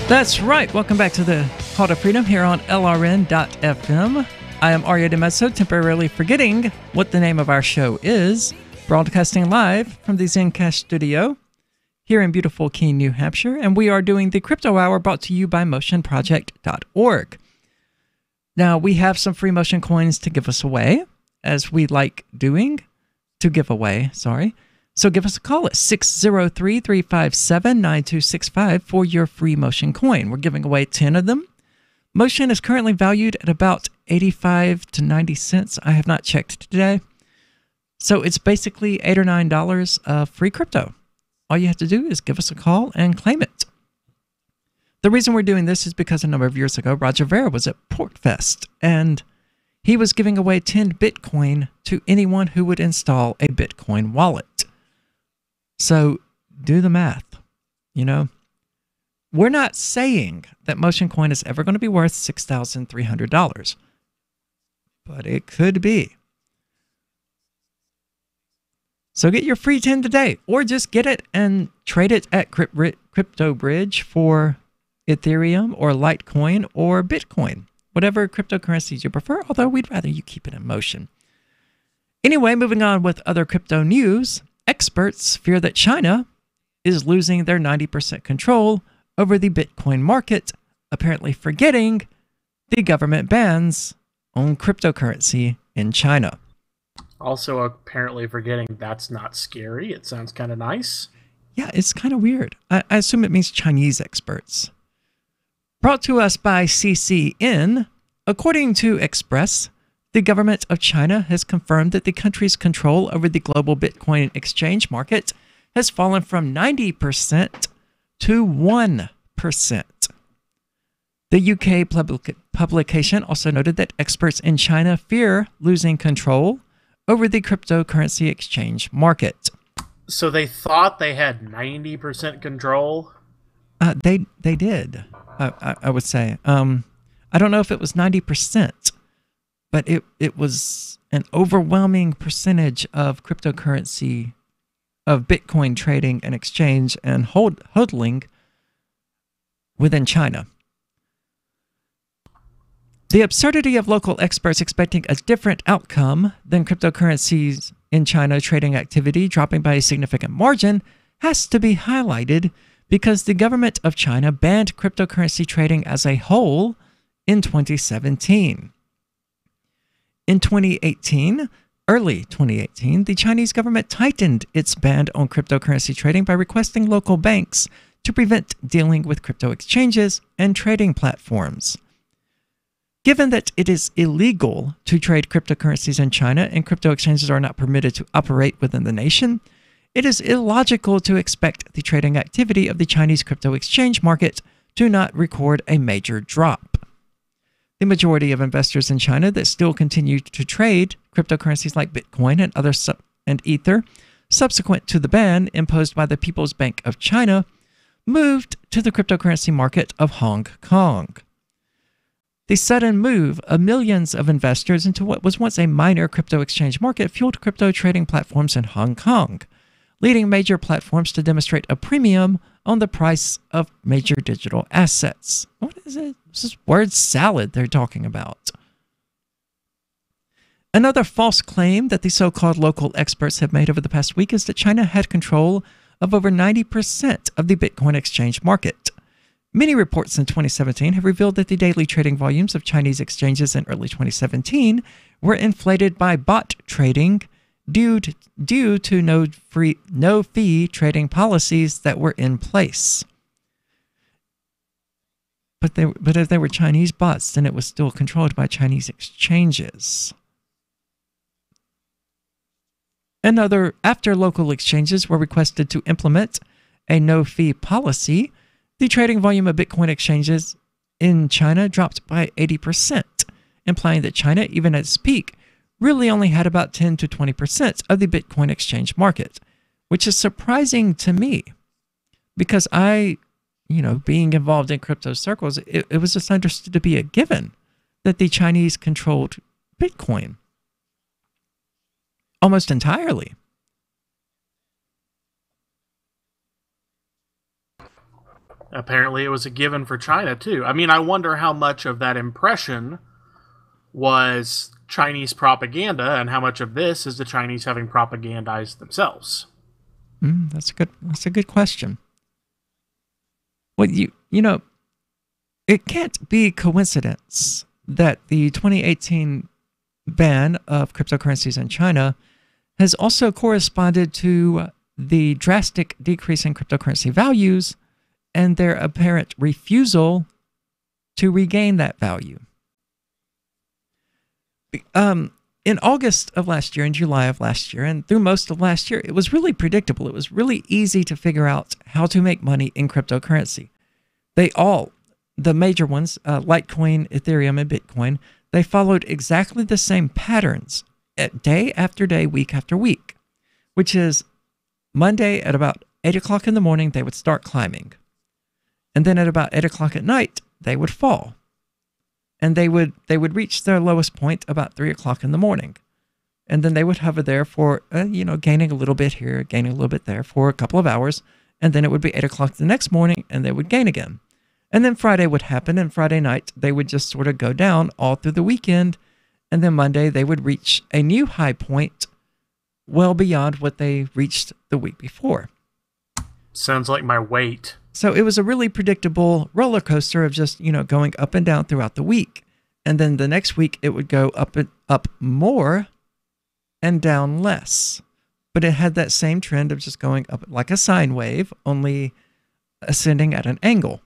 That's right. Welcome back to the Call to Freedom here on LRN.FM. I am Arya DeMezzo, temporarily forgetting what the name of our show is, broadcasting live from the Zencash studio here in beautiful Keene, New Hampshire, and we are doing the Crypto Hour brought to you by motionproject.org. Now, we have some free Motion coins to give us away, as we like doing, to give away, sorry. So give us a call at 603-357-9265 for your free Motion coin. We're giving away 10 of them. Motion is currently valued at about 85 to 90 cents. I have not checked today. So it's basically $8 or $9 of free crypto. All you have to do is give us a call and claim it. The reason we're doing this is because a number of years ago, Roger Ver was at PortFest, and he was giving away 10 Bitcoin to anyone who would install a Bitcoin wallet. So do the math, you know. We're not saying that Motion Coin is ever going to be worth $6,300, but it could be. So get your free 10 today, or just get it and trade it at CryptoBridge for Ethereum or Litecoin or Bitcoin, whatever cryptocurrencies you prefer, although we'd rather you keep it in Motion. Anyway, moving on with other crypto news. Experts fear that China is losing their 90% control over the Bitcoin market, apparently forgetting the government bans on cryptocurrency in China. Also apparently forgetting that's not scary. It sounds kind of nice. Yeah, it's kind of weird. I assume it means Chinese experts. Brought to us by CCN, according to Express, the government of China has confirmed that the country's control over the global Bitcoin exchange market has fallen from 90% to 1%. The UK publication also noted that experts in China fear losing control over the cryptocurrency exchange market. So they thought they had 90% control? They did, I would say. I don't know if it was 90%. But it was an overwhelming percentage of cryptocurrency, of Bitcoin trading and exchange and hodling within China. The absurdity of local experts expecting a different outcome than cryptocurrencies in China trading activity dropping by a significant margin has to be highlighted because the government of China banned cryptocurrency trading as a whole in 2017. In 2018, early 2018, the Chinese government tightened its ban on cryptocurrency trading by requesting local banks to prevent dealing with crypto exchanges and trading platforms. Given that it is illegal to trade cryptocurrencies in China and crypto exchanges are not permitted to operate within the nation, it is illogical to expect the trading activity of the Chinese crypto exchange market to not record a major drop. The majority of investors in China that still continue to trade cryptocurrencies like Bitcoin and Ether, subsequent to the ban imposed by the People's Bank of China, moved to the cryptocurrency market of Hong Kong. The sudden move of millions of investors into what was once a minor crypto exchange market fueled crypto trading platforms in Hong Kong, leading major platforms to demonstrate a premium on the price of major digital assets. What is it? This is word salad they're talking about. Another false claim that the so-called local experts have made over the past week is that China had control of over 90% of the Bitcoin exchange market. Many reports in 2017 have revealed that the daily trading volumes of Chinese exchanges in early 2017 were inflated by bot trading due to no-fee trading policies that were in place. But if they were Chinese bots, then it was still controlled by Chinese exchanges. After local exchanges were requested to implement a no-fee policy, the trading volume of Bitcoin exchanges in China dropped by 80%, implying that China, even at its peak, really only had about 10 to 20% of the Bitcoin exchange market, which is surprising to me because being involved in crypto circles, it was just understood to be a given that the Chinese controlled Bitcoin almost entirely. Apparently, it was a given for China, too. I mean, I wonder how much of that impression was Chinese propaganda and how much of this is the Chinese having propagandized themselves. That's a good question. Well, it can't be coincidence that the 2018 ban of cryptocurrencies in China has also corresponded to the drastic decrease in cryptocurrency values and their apparent refusal to regain that value. In August of last year, in July of last year, and through most of last year, it was really predictable. It was really easy to figure out how to make money in cryptocurrency. The major ones, Litecoin, Ethereum, and Bitcoin, they followed exactly the same patterns day after day, week after week, which is Monday at about 8 o'clock in the morning, they would start climbing. And then at about 8 o'clock at night, they would fall. And they would reach their lowest point about 3 o'clock in the morning. And then they would hover there for, gaining a little bit here, gaining a little bit there for a couple of hours. And then it would be 8 o'clock the next morning, and they would gain again. And then Friday would happen, and Friday night, they would just sort of go down all through the weekend. And then Monday, they would reach a new high point well beyond what they reached the week before. Sounds like my weight. So it was a really predictable roller coaster of just, going up and down throughout the week. And then the next week, it would go up and up more and down less. But it had that same trend of just going up like a sine wave, only ascending at an angle.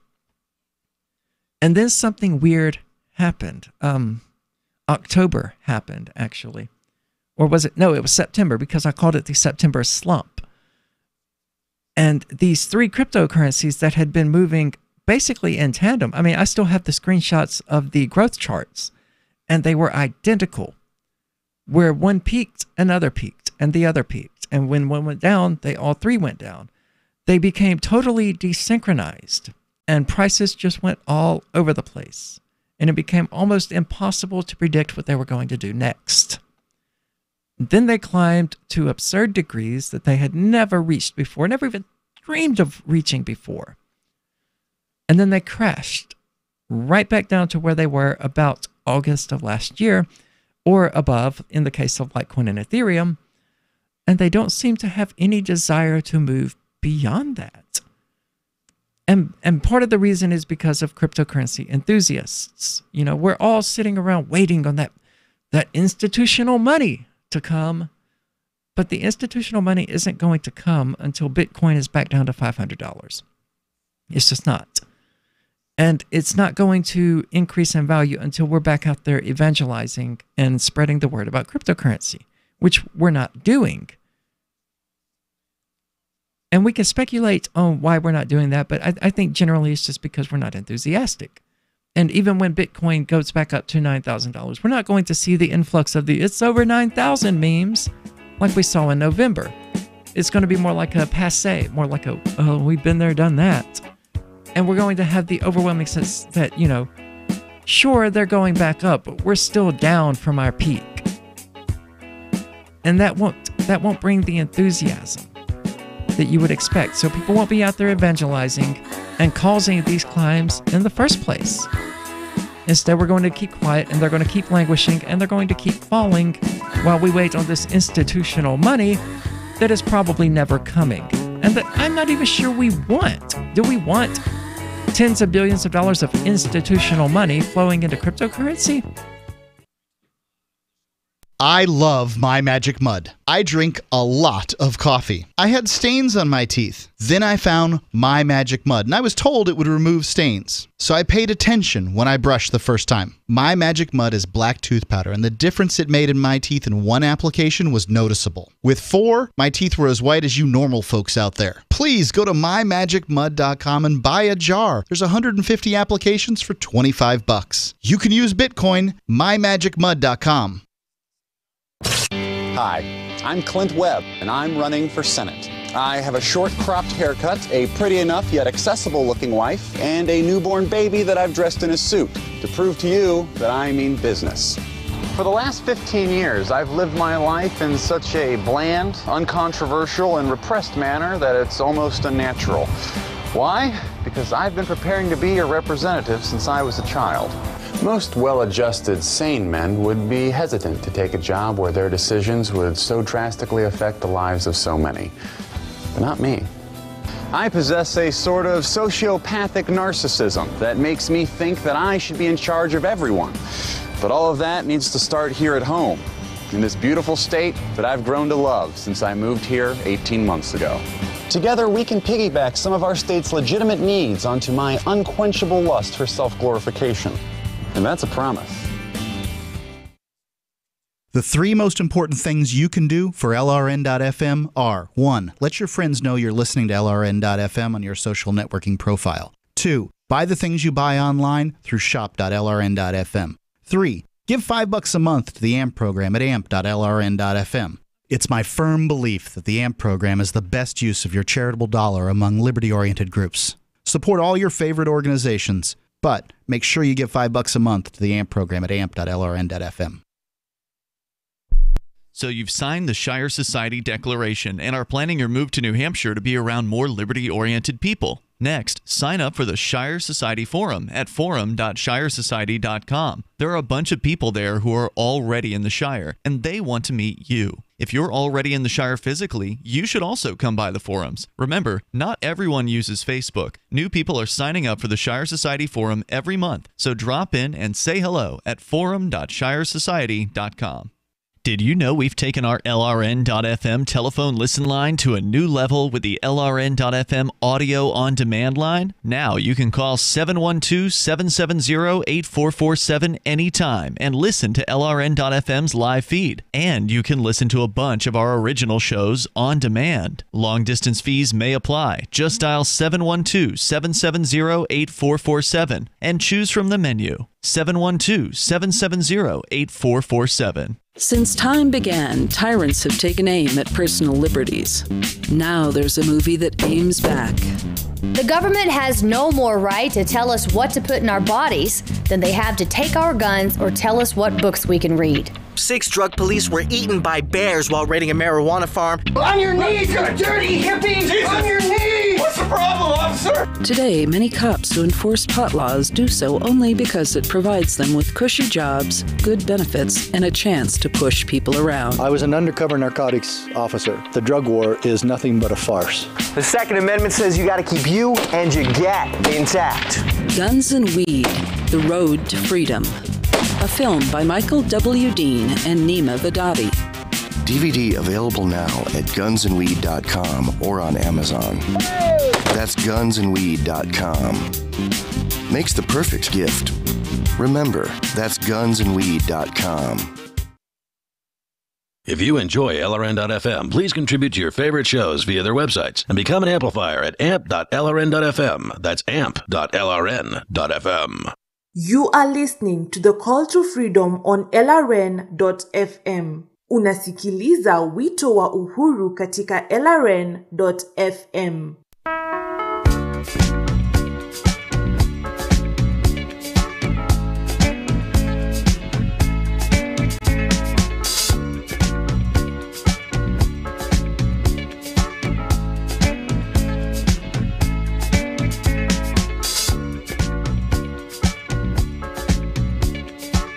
And then something weird happened. October happened, actually. Or was it? No, it was September, because I called it the September slump. And these three cryptocurrencies that had been moving basically in tandem. I mean, I still have the screenshots of the growth charts, and they were identical. Where one peaked, another peaked, and the other peaked. And when one went down, they all three went down. They became totally desynchronized, and prices just went all over the place. And it became almost impossible to predict what they were going to do next. Then they climbed to absurd degrees that they had never reached before, never even dreamed of reaching before. And then they crashed right back down to where they were about August of last year, or above in the case of Litecoin and Ethereum, and they don't seem to have any desire to move beyond that. And part of the reason is because of cryptocurrency enthusiasts. You know, we're all sitting around waiting on that institutional money to come, but the institutional money isn't going to come until Bitcoin is back down to $500. It's just not. And it's not going to increase in value until we're back out there evangelizing and spreading the word about cryptocurrency, which we're not doing. And we can speculate on why we're not doing that, but I think generally it's just because we're not enthusiastic. And even when Bitcoin goes back up to $9,000, we're not going to see the influx of the "it's over 9,000" memes like we saw in November. It's going to be more like a passé, more like a, oh, we've been there, done that. And we're going to have the overwhelming sense that, you know, sure, they're going back up, but we're still down from our peak. And that won't bring the enthusiasm that you would expect. So people won't be out there evangelizing and causing these climbs in the first place. Instead, we're going to keep quiet, and they're going to keep languishing, and they're going to keep falling while we wait on this institutional money that is probably never coming. And that I'm not even sure we want. Do we want tens of billions of dollars of institutional money flowing into cryptocurrency? I love My Magic Mud. I drink a lot of coffee. I had stains on my teeth. Then I found My Magic Mud, and I was told it would remove stains. So I paid attention when I brushed the first time. My Magic Mud is black tooth powder, and the difference it made in my teeth in one application was noticeable. With 4, my teeth were as white as you normal folks out there. Please go to mymagicmud.com and buy a jar. There's 150 applications for $25. You can use Bitcoin, mymagicmud.com. Hi, I'm Clint Webb, and I'm running for Senate. I have a short cropped haircut, a pretty enough yet accessible looking wife, and a newborn baby that I've dressed in a suit to prove to you that I mean business. For the last 15 years, I've lived my life in such a bland, uncontroversial, and repressed manner that it's almost unnatural. Why? Because I've been preparing to be a representative since I was a child. Most well-adjusted, sane men would be hesitant to take a job where their decisions would so drastically affect the lives of so many. But not me. I possess a sort of sociopathic narcissism that makes me think that I should be in charge of everyone. But all of that needs to start here at home, in this beautiful state that I've grown to love since I moved here 18 months ago. Together, we can piggyback some of our state's legitimate needs onto my unquenchable lust for self-glorification. And that's a promise. The 3 most important things you can do for LRN.FM are: 1. Let your friends know you're listening to LRN.FM on your social networking profile. 2. Buy the things you buy online through shop.LRN.FM. 3. Give $5 a month to the AMP program at amp.lrn.fm. It's my firm belief that the AMP program is the best use of your charitable dollar among liberty-oriented groups. Support all your favorite organizations, but make sure you give $5 a month to the AMP program at amp.lrn.fm. So you've signed the Shire Society Declaration and are planning your move to New Hampshire to be around more liberty-oriented people. Next, sign up for the Shire Society Forum at forum.shiresociety.com. There are a bunch of people there who are already in the Shire, and they want to meet you. If you're already in the Shire physically, you should also come by the forums. Remember, not everyone uses Facebook. New people are signing up for the Shire Society Forum every month, so drop in and say hello at forum.shiresociety.com. Did you know we've taken our LRN.FM telephone listen line to a new level with the LRN.FM audio on demand line? Now you can call 712-770-8447 anytime and listen to LRN.FM's live feed. And you can listen to a bunch of our original shows on demand. Long distance fees may apply. Just dial 712-770-8447 and choose from the menu. 712-770-8447. Since time began, tyrants have taken aim at personal liberties. Now there's a movie that aims back. The government has no more right to tell us what to put in our bodies than they have to take our guns or tell us what books we can read. 6 drug police were eaten by bears while raiding a marijuana farm. On your knees, you dirty hippies! Jesus. On your knees! What's the problem, officer? Today, many cops who enforce pot laws do so only because it provides them with cushy jobs, good benefits, and a chance to push people around. I was an undercover narcotics officer. The drug war is nothing but a farce. The Second Amendment says you got to keep you and your gat intact. Guns and Weed, The Road to Freedom. A film by Michael W. Dean and Nima Vadadi. DVD available now at gunsandweed.com or on Amazon. That's gunsandweed.com. Makes the perfect gift. Remember, that's gunsandweed.com. If you enjoy LRN.FM, please contribute to your favorite shows via their websites and become an amplifier at amp.lrn.fm. That's amp.lrn.fm. You are listening to The Call to Freedom on LRN.fm. Unasikiliza wito wa uhuru katika LRN.fm.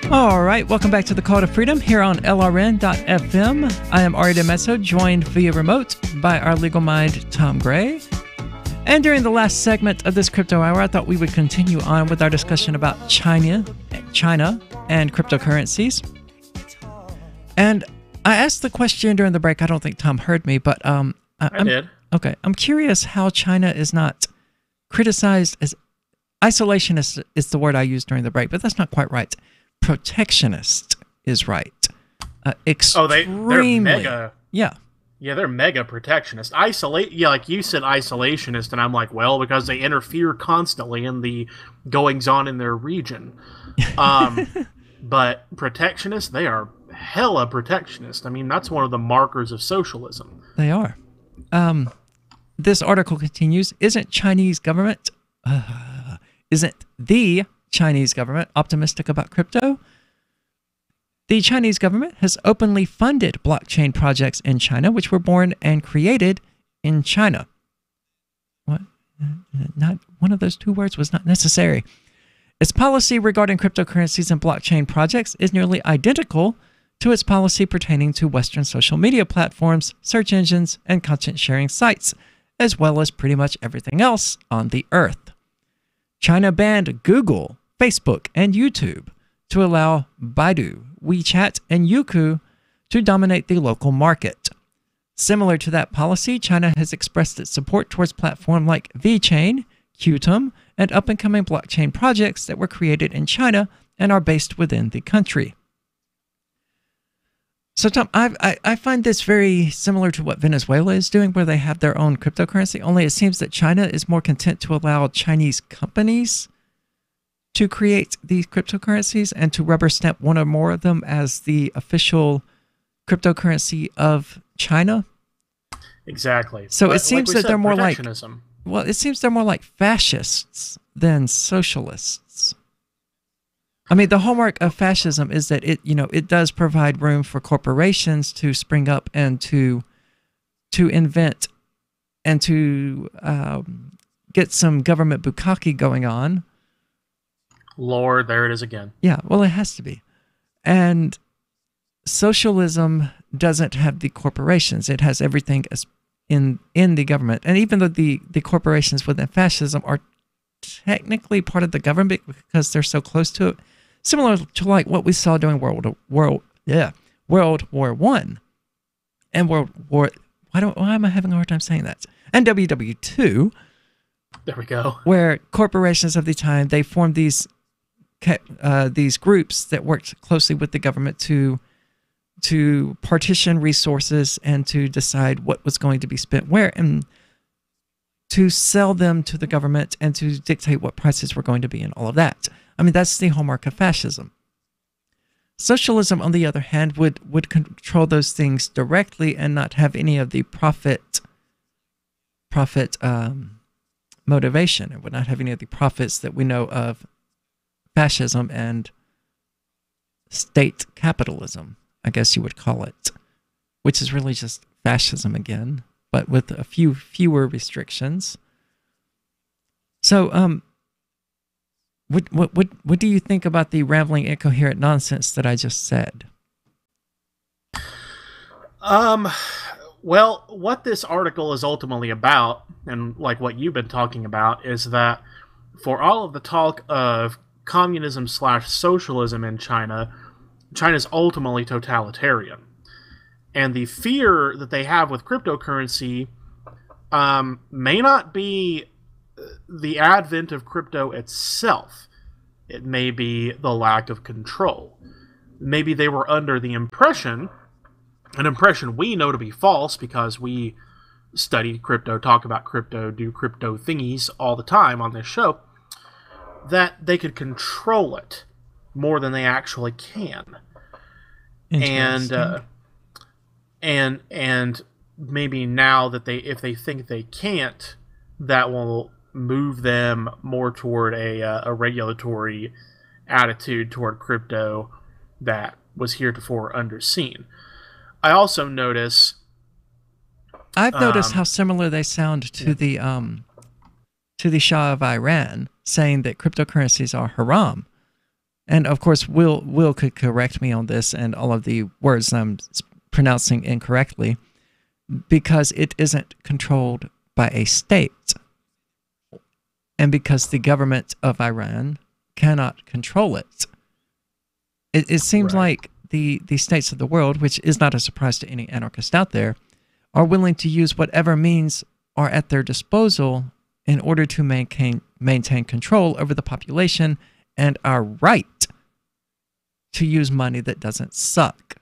All right, welcome back to the Call to Freedom here on LRN.FM. I am Ari DeMezzo, joined via remote by our legal mind, Tom Gray. And during the last segment of this crypto hour, I thought we would continue on with our discussion about China and cryptocurrencies. And I asked the question during the break. I don't think Tom heard me, but I did. Okay, I'm curious how China is not criticized as isolationist is the word I used during the break, but that's not quite right. Protectionist is right. They're mega. Yeah, they're mega protectionist. Like you said, isolationist, and I'm like, well, because they interfere constantly in the goings on in their region. But protectionist, they are hella protectionist. I mean, that's one of the markers of socialism. They are. This article continues. Isn't the Chinese government optimistic about crypto? The Chinese government has openly funded blockchain projects in China, which were born and created in China. What? Not one of those two words was not necessary. Its policy regarding cryptocurrencies and blockchain projects is nearly identical to its policy pertaining to Western social media platforms, search engines, and content sharing sites, as well as pretty much everything else on the earth. China banned Google, Facebook, and YouTube to allow Baidu, WeChat, and Youku to dominate the local market. Similar to that policy, China has expressed its support towards platforms like VeChain, Qtum, and up-and-coming blockchain projects that were created in China and are based within the country. So, Tom, I find this very similar to what Venezuela is doing, where they have their own cryptocurrency, only it seems that China is more content to allow Chinese companies to create these cryptocurrencies and to rubber stamp one or more of them as the official cryptocurrency of China. Exactly. So it seems that they're more like, it seems they're more like fascists than socialists. I mean, the hallmark of fascism is that it does provide room for corporations to spring up and to invent and to get some government bukkake going on. Lord, there it is again. Yeah, well, it has to be. And socialism doesn't have the corporations. It has everything in the government. And even though the corporations within fascism are technically part of the government because they're so close to it, similar to like what we saw during World War I and Why am I having a hard time saying that? And WW2. There we go. Where corporations of the time, they formed these groups that worked closely with the government to partition resources and to decide what was going to be spent where and to sell them to the government and to dictate what prices were going to be and all of that. I mean, that's the hallmark of fascism. Socialism, on the other hand, would control those things directly and not have any of the profit motivation. It would not have any of the profits that we know of fascism and state capitalism, I guess you would call it, which is really just fascism again, but with a fewer restrictions. So, what do you think about the rambling, incoherent nonsense that I just said? Well, what this article is ultimately about, and like what you've been talking about, is that for all of the talk of communism/socialism in China, China's ultimately totalitarian. And the fear that they have with cryptocurrency may not be the advent of crypto itself. It may be the lack of control. Maybe they were under the impression, an impression we know to be false because we study crypto, talk about crypto, do crypto thingies all the time on this show, that they could control it more than they actually can. And maybe now that if they think they can't, that will move them more toward a regulatory attitude toward crypto that was heretofore underseen. I also notice... I've noticed how similar they sound to the Shah of Iran, saying that cryptocurrencies are haram. And of course, Will could correct me on this and all of the words I'm pronouncing incorrectly, because it isn't controlled by a state. And because the government of Iran cannot control it. It seems like the states of the world, which is not a surprise to any anarchist out there, are willing to use whatever means are at their disposal in order to maintain control over the population and our right to use money that doesn't suck.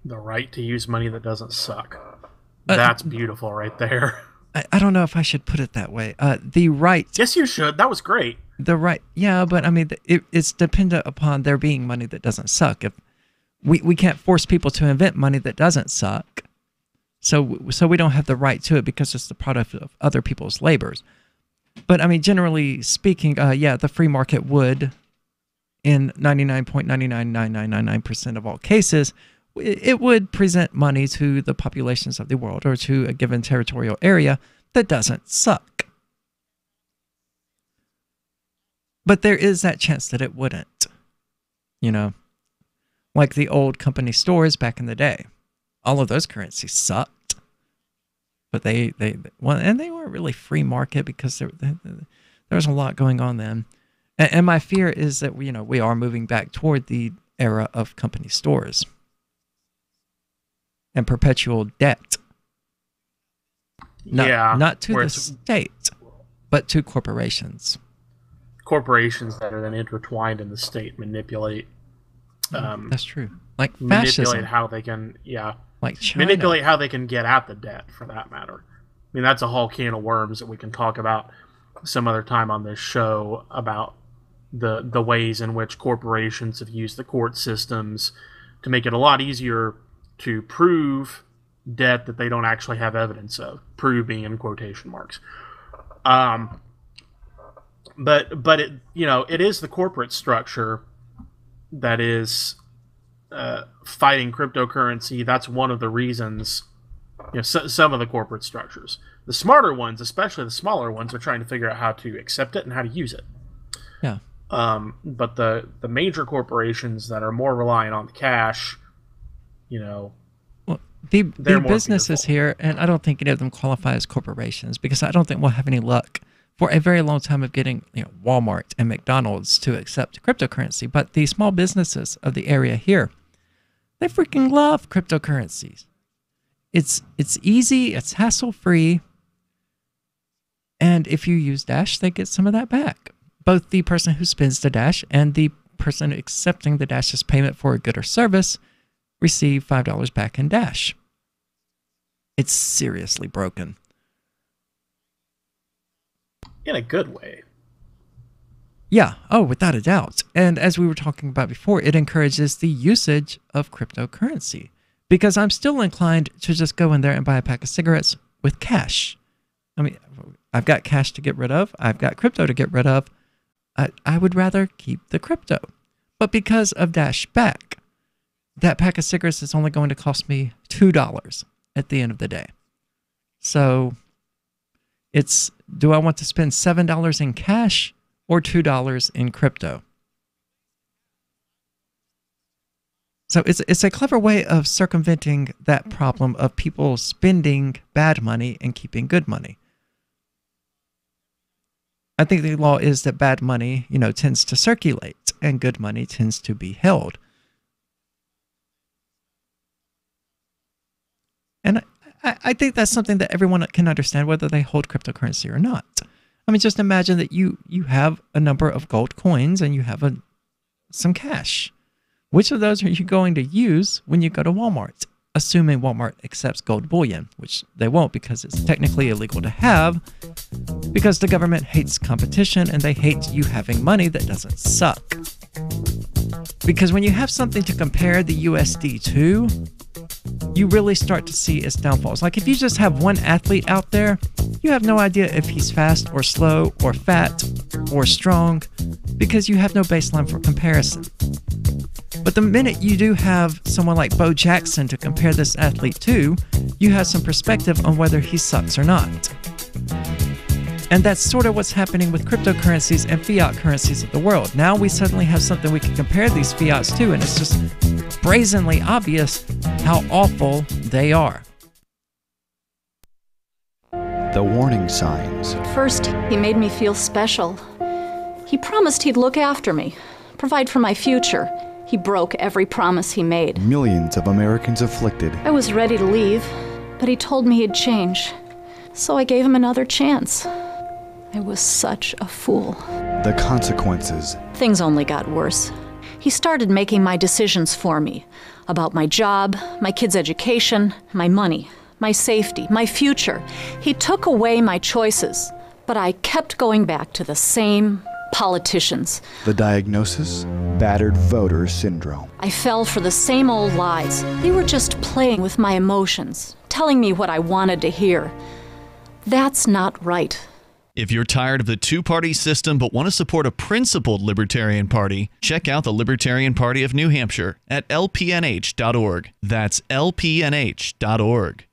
The right to use money that doesn't suck. That's beautiful right there. I don't know if I should put it that way. The right... Yes, you should. That was great. The right... Yeah, but I mean, it's dependent upon there being money that doesn't suck. If we can't force people to invent money that doesn't suck. So we don't have the right to it because it's the product of other people's labors. But I mean, generally speaking, yeah, the free market would, in 99.99999% of all cases, it would present money to the populations of the world or to a given territorial area that doesn't suck. But there is that chance that it wouldn't, you know, like the old company stores back in the day. All of those currencies sucked, but they weren't really free market because there was a lot going on then. And my fear is that we are moving back toward the era of company stores and perpetual debt. Not to the state, but to corporations. Corporations that are then intertwined in the state manipulate. That's true. Like manipulate fascism. How they can, like China. Manipulate how they can get at the debt, for that matter. I mean, that's a whole can of worms that we can talk about some other time on this show about the ways in which corporations have used the court systems to make it a lot easier to prove debt that they don't actually have evidence of. Prove being in quotation marks. But it it is the corporate structure that is fighting cryptocurrency. That's one of the reasons. Some of the corporate structures, the smarter ones, especially the smaller ones, are trying to figure out how to accept it and how to use it. Yeah. But the major corporations that are more reliant on the cash, well, the businesses here, and I don't think any of them qualify as corporations because I don't think we'll have any luck for a very long time of getting Walmart and McDonald's to accept cryptocurrency. But the small businesses of the area here, they freaking love cryptocurrencies. It's easy, it's hassle-free, and if you use Dash, they get some of that back. Both the person who spends the Dash and the person accepting the Dash's payment for a good or service receive $5 back in Dash. It's seriously broken. In a good way. Yeah, without a doubt. And as we were talking about before, it encourages the usage of cryptocurrency. Because I'm still inclined to just go in there and buy a pack of cigarettes with cash. I mean, I've got cash to get rid of. I've got crypto to get rid of. I would rather keep the crypto. But because of Dash Back, that pack of cigarettes is only going to cost me $2 at the end of the day. So, It's, do I want to spend $7 in cash or $2 in crypto? So it's a clever way of circumventing that problem of people spending bad money and keeping good money. I think the law is that bad money, tends to circulate and good money tends to be held. And I think that's something that everyone can understand, whether they hold cryptocurrency or not. I mean, just imagine that you have a number of gold coins and you have some cash. Which of those are you going to use when you go to Walmart? Assuming Walmart accepts gold bullion, which they won't because it's technically illegal to have, because the government hates competition and they hate you having money that doesn't suck. Because when you have something to compare the USD to, you really start to see its downfalls. Like if you just have one athlete out there, you have no idea if he's fast or slow or fat or strong because you have no baseline for comparison. But the minute you do have someone like Bo Jackson to compare this athlete to, you have some perspective on whether he sucks or not. And that's sort of what's happening with cryptocurrencies and fiat currencies of the world. Now we suddenly have something we can compare these fiats to, and it's just brazenly obvious how awful they are. The warning signs. First, he made me feel special. He promised he'd look after me, provide for my future. He broke every promise he made. Millions of Americans afflicted. I was ready to leave, but he told me he'd change. So I gave him another chance. I was such a fool. The consequences. Things only got worse. He started making my decisions for me. About my job, my kids' education, my money, my safety, my future. He took away my choices, but I kept going back to the same politicians. The diagnosis? Battered voter syndrome. I fell for the same old lies. They were just playing with my emotions, telling me what I wanted to hear. That's not right. If you're tired of the two-party system but want to support a principled Libertarian Party, check out the Libertarian Party of New Hampshire at lpnh.org. That's lpnh.org.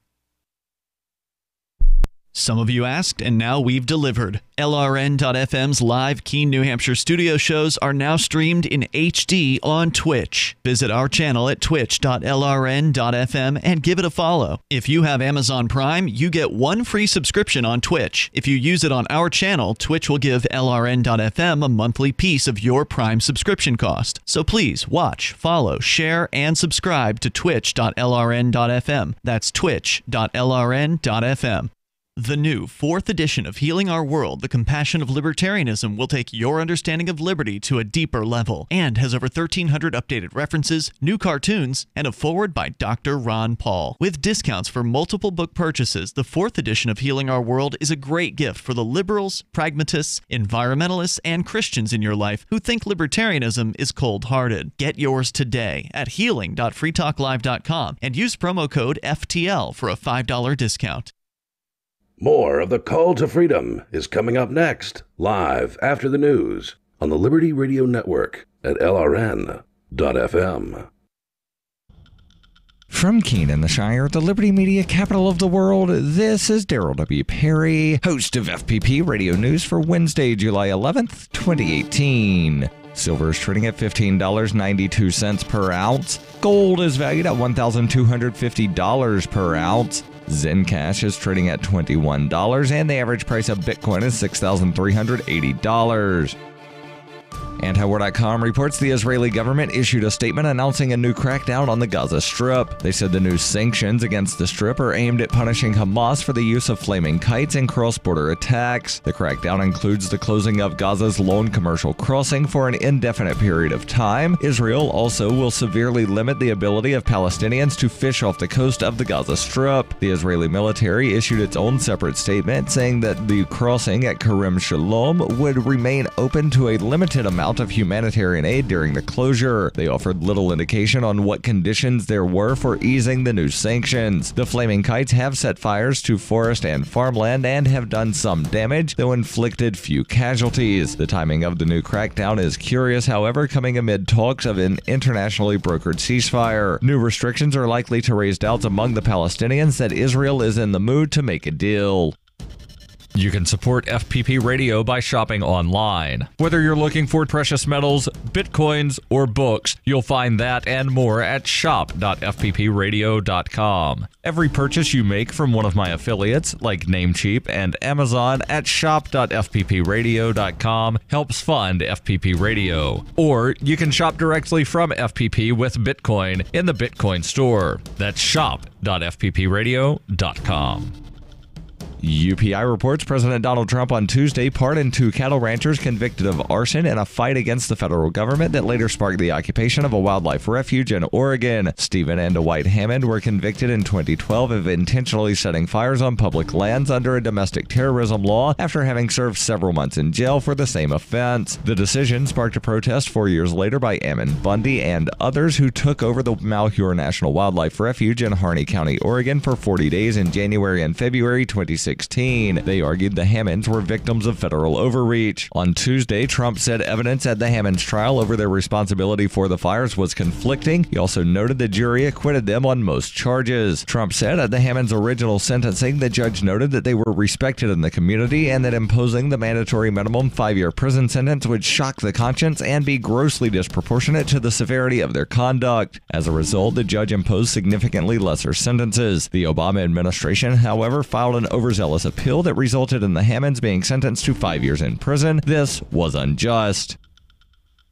Some of you asked, and now we've delivered. LRN.FM's live Keene, New Hampshire studio shows are now streamed in HD on Twitch. Visit our channel at twitch.lrn.fm and give it a follow. If you have Amazon Prime, you get one free subscription on Twitch. If you use it on our channel, Twitch will give LRN.FM a monthly piece of your Prime subscription cost. So please watch, follow, share, and subscribe to twitch.lrn.fm. That's twitch.lrn.fm. The new 4th edition of Healing Our World, The Compassion of Libertarianism will take your understanding of liberty to a deeper level and has over 1,300 updated references, new cartoons, and a foreword by Dr. Ron Paul. With discounts for multiple book purchases, the 4th edition of Healing Our World is a great gift for the liberals, pragmatists, environmentalists, and Christians in your life who think libertarianism is cold-hearted. Get yours today at healing.freetalklive.com and use promo code FTL for a $5 discount. More of the Call to Freedom is coming up next, live after the news on the Liberty Radio Network at LRN.FM. From Keene in the Shire, the Liberty Media capital of the world, this is Daryl W. Perry, host of FPP Radio News for Wednesday, July 11th, 2018. Silver is trading at $15.92 per ounce. Gold is valued at $1,250 per ounce. Zencash is trading at $21, and the average price of Bitcoin is $6,380. Antiwar.com reports the Israeli government issued a statement announcing a new crackdown on the Gaza Strip. They said the new sanctions against the Strip are aimed at punishing Hamas for the use of flaming kites and cross-border attacks. The crackdown includes the closing of Gaza's lone commercial crossing for an indefinite period of time. Israel also will severely limit the ability of Palestinians to fish off the coast of the Gaza Strip. The Israeli military issued its own separate statement saying that the crossing at Kerem Shalom would remain open to a limited amount of humanitarian aid during the closure. They offered little indication on what conditions there were for easing the new sanctions. The flaming kites have set fires to forest and farmland and have done some damage, though inflicted few casualties. The timing of the new crackdown is curious, however, coming amid talks of an internationally brokered ceasefire. New restrictions are likely to raise doubts among the Palestinians that Israel is in the mood to make a deal. You can support FPP Radio by shopping online. Whether you're looking for precious metals, bitcoins, or books, you'll find that and more at shop.fppradio.com. Every purchase you make from one of my affiliates, like Namecheap and Amazon, at shop.fppradio.com helps fund FPP Radio. Or you can shop directly from FPP with Bitcoin in the Bitcoin store. That's shop.fppradio.com. UPI reports President Donald Trump on Tuesday pardoned 2 cattle ranchers convicted of arson in a fight against the federal government that later sparked the occupation of a wildlife refuge in Oregon. Stephen and Dwight Hammond were convicted in 2012 of intentionally setting fires on public lands under a domestic terrorism law after having served several months in jail for the same offense. The decision sparked a protest 4 years later by Ammon Bundy and others who took over the Malheur National Wildlife Refuge in Harney County, Oregon for 40 days in January and February 2016. They argued the Hammonds were victims of federal overreach. On Tuesday, Trump said evidence at the Hammonds trial over their responsibility for the fires was conflicting. He also noted the jury acquitted them on most charges. Trump said at the Hammonds' original sentencing, the judge noted that they were respected in the community and that imposing the mandatory minimum 5-year prison sentence would shock the conscience and be grossly disproportionate to the severity of their conduct. As a result, the judge imposed significantly lesser sentences. The Obama administration, however, filed an overzealous appeal that resulted in the Hammonds being sentenced to 5 years in prison. This was unjust.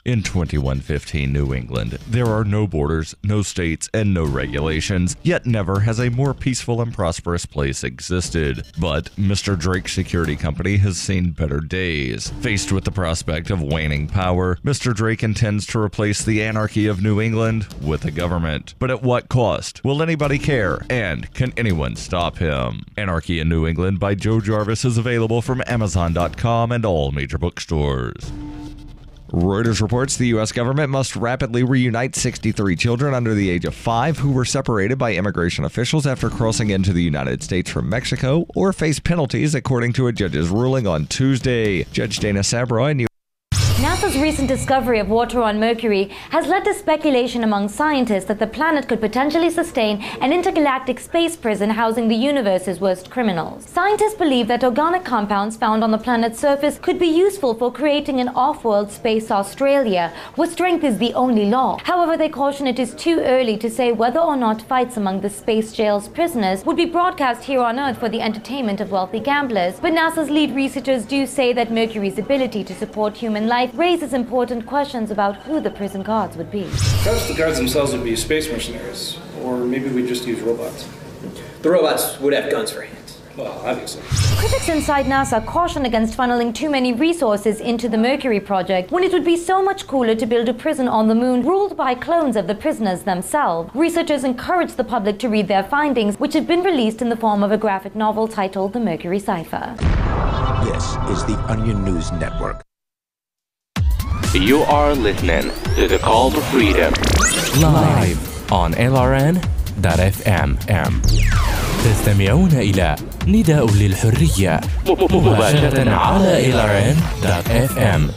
In 2115 New England, there are no borders, no states, and no regulations, yet never has a more peaceful and prosperous place existed. But Mr. Drake Security Company has seen better days. Faced with the prospect of waning power, Mr. Drake intends to replace the anarchy of New England with a government. But at what cost? Will anybody care? And can anyone stop him? Anarchy in New England by Joe Jarvis is available from Amazon.com and all major bookstores. Reuters reports the U.S. government must rapidly reunite 63 children under the age of 5 who were separated by immigration officials after crossing into the United States from Mexico or face penalties, according to a judge's ruling on Tuesday. Judge Dana Sabra. NASA's recent discovery of water on Mercury has led to speculation among scientists that the planet could potentially sustain an intergalactic space prison housing the universe's worst criminals. Scientists believe that organic compounds found on the planet's surface could be useful for creating an off-world space Australia, where strength is the only law. However, they caution it is too early to say whether or not fights among the space jail's prisoners would be broadcast here on Earth for the entertainment of wealthy gamblers. But NASA's lead researchers do say that Mercury's ability to support human life raises important questions about who the prison guards would be. Perhaps the guards themselves would be space mercenaries, or maybe we'd just use robots. The robots would have guns for hands. Well, obviously. Critics inside NASA caution against funneling too many resources into the Mercury project when it would be so much cooler to build a prison on the moon ruled by clones of the prisoners themselves. Researchers encourage the public to read their findings, which have been released in the form of a graphic novel titled The Mercury Cipher. This is the Onion News Network. You are listening to The Call to Freedom live on LRN.FM. تستمعون إلى نداء للحرية مباشرة على LRN.FM.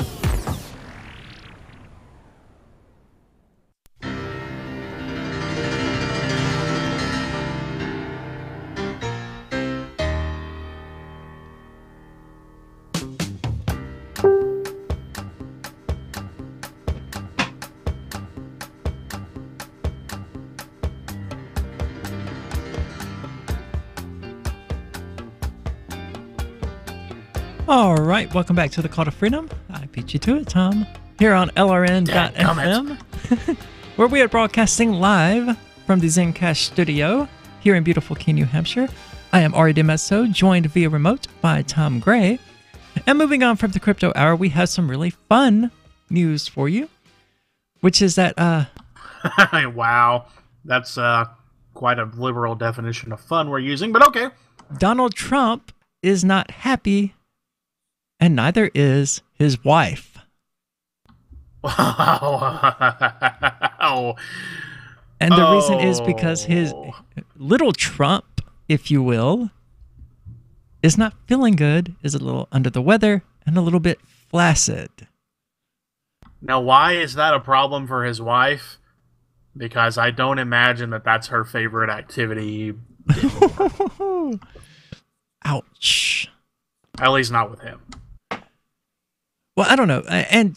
All right, welcome back to the Call to Freedom. I beat you to it, Tom. Here on LRN.FM, where we are broadcasting live from the Zencash studio here in beautiful Keene, New Hampshire. I am Ari DeMesso, joined via remote by Tom Gray. And moving on from the Crypto Hour, we have some really fun news for you, which is that... Wow, that's quite a liberal definition of fun we're using, but okay. Donald Trump is not happy, and neither is his wife. Oh. And the reason is because his little Trump, if you will, is not feeling good, is a little under the weather, and a little bit flaccid. Now, why is that a problem for his wife? Because I don't imagine that that's her favorite activity. Ouch. At least not with him. Well, I don't know. And,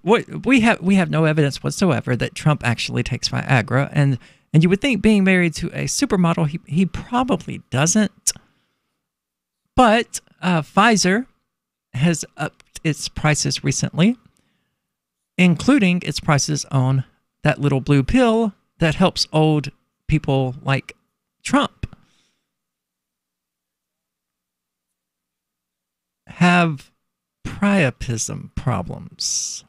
we have no evidence whatsoever that Trump actually takes Viagra. And you would think being married to a supermodel, he probably doesn't. But Pfizer has upped its prices recently, including its prices on that little blue pill that helps old people like Trump have priapism problems.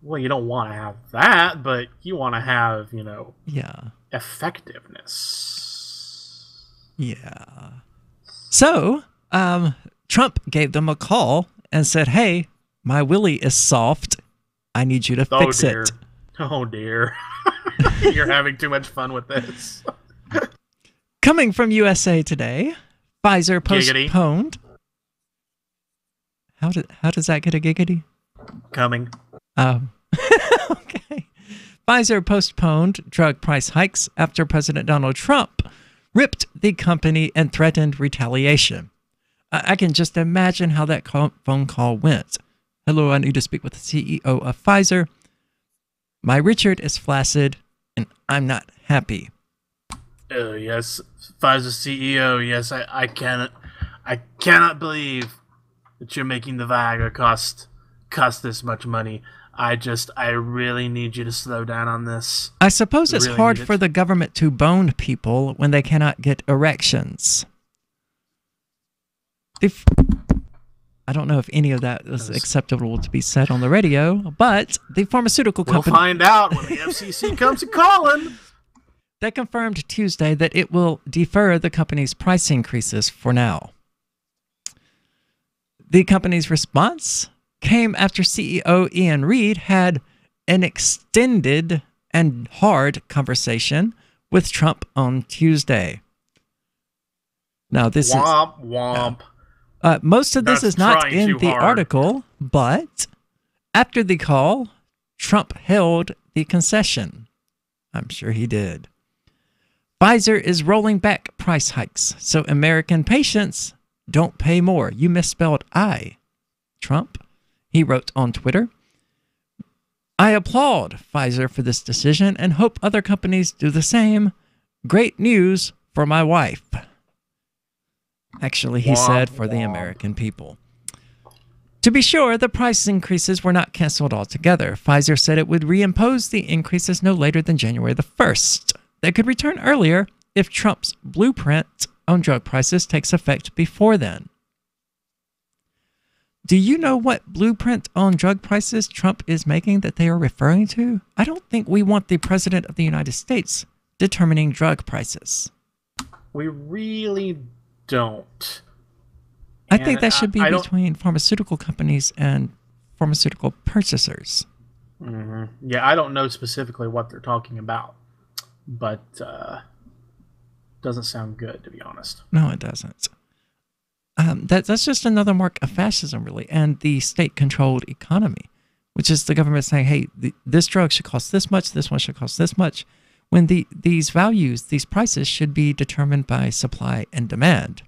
Well, you don't want to have that, but you want to have, effectiveness. Yeah. So, Trump gave them a call and said, hey, my willy is soft. I need you to fix it. Oh, dear. You're having too much fun with this. Coming from USA Today, Pfizer postponed. How does that get a giggity? Coming. Okay. Pfizer postponed drug price hikes after President Donald Trump ripped the company and threatened retaliation. I can just imagine how that phone call went. Hello, I need to speak with the CEO of Pfizer. My Richard is flaccid, and I'm not happy. Oh, yes. Pfizer CEO, yes, I cannot believe that you're making the Viagra cost this much money. I really need you to slow down on this. I suppose it's hard for the government to bone people when they cannot get erections. I don't know if any of that is acceptable to be said on the radio, but the pharmaceutical company... We'll find out when the FCC comes calling. They confirmed Tuesday that it will defer the company's price increases for now. The company's response came after CEO Ian Reid had an extended and hard conversation with Trump on Tuesday. Now, this womp. Most of this is not in the article, but after the call, Trump held the concession. I'm sure he did. Pfizer is rolling back price hikes, so American patients don't pay more. You misspelled I, Trump. He wrote on Twitter, I applaud Pfizer for this decision and hope other companies do the same. Great news for my wife. Actually, he said for the American people. To be sure, the price increases were not canceled altogether. Pfizer said it would reimpose the increases no later than January the 1st. They could return earlier if Trump's blueprint on drug prices takes effect before then. Do you know what blueprint on drug prices Trump is making that they are referring to? I don't think we want the President of the United States determining drug prices. We really don't. I think that should be between pharmaceutical companies and pharmaceutical purchasers. Mm-hmm. Yeah, I don't know specifically what they're talking about, but doesn't sound good, to be honest. No, it doesn't. That's just another mark of fascism, really, and the state-controlled economy, which is the government saying, hey, this drug should cost this much, this one should cost this much, when these values, these prices should be determined by supply and demand.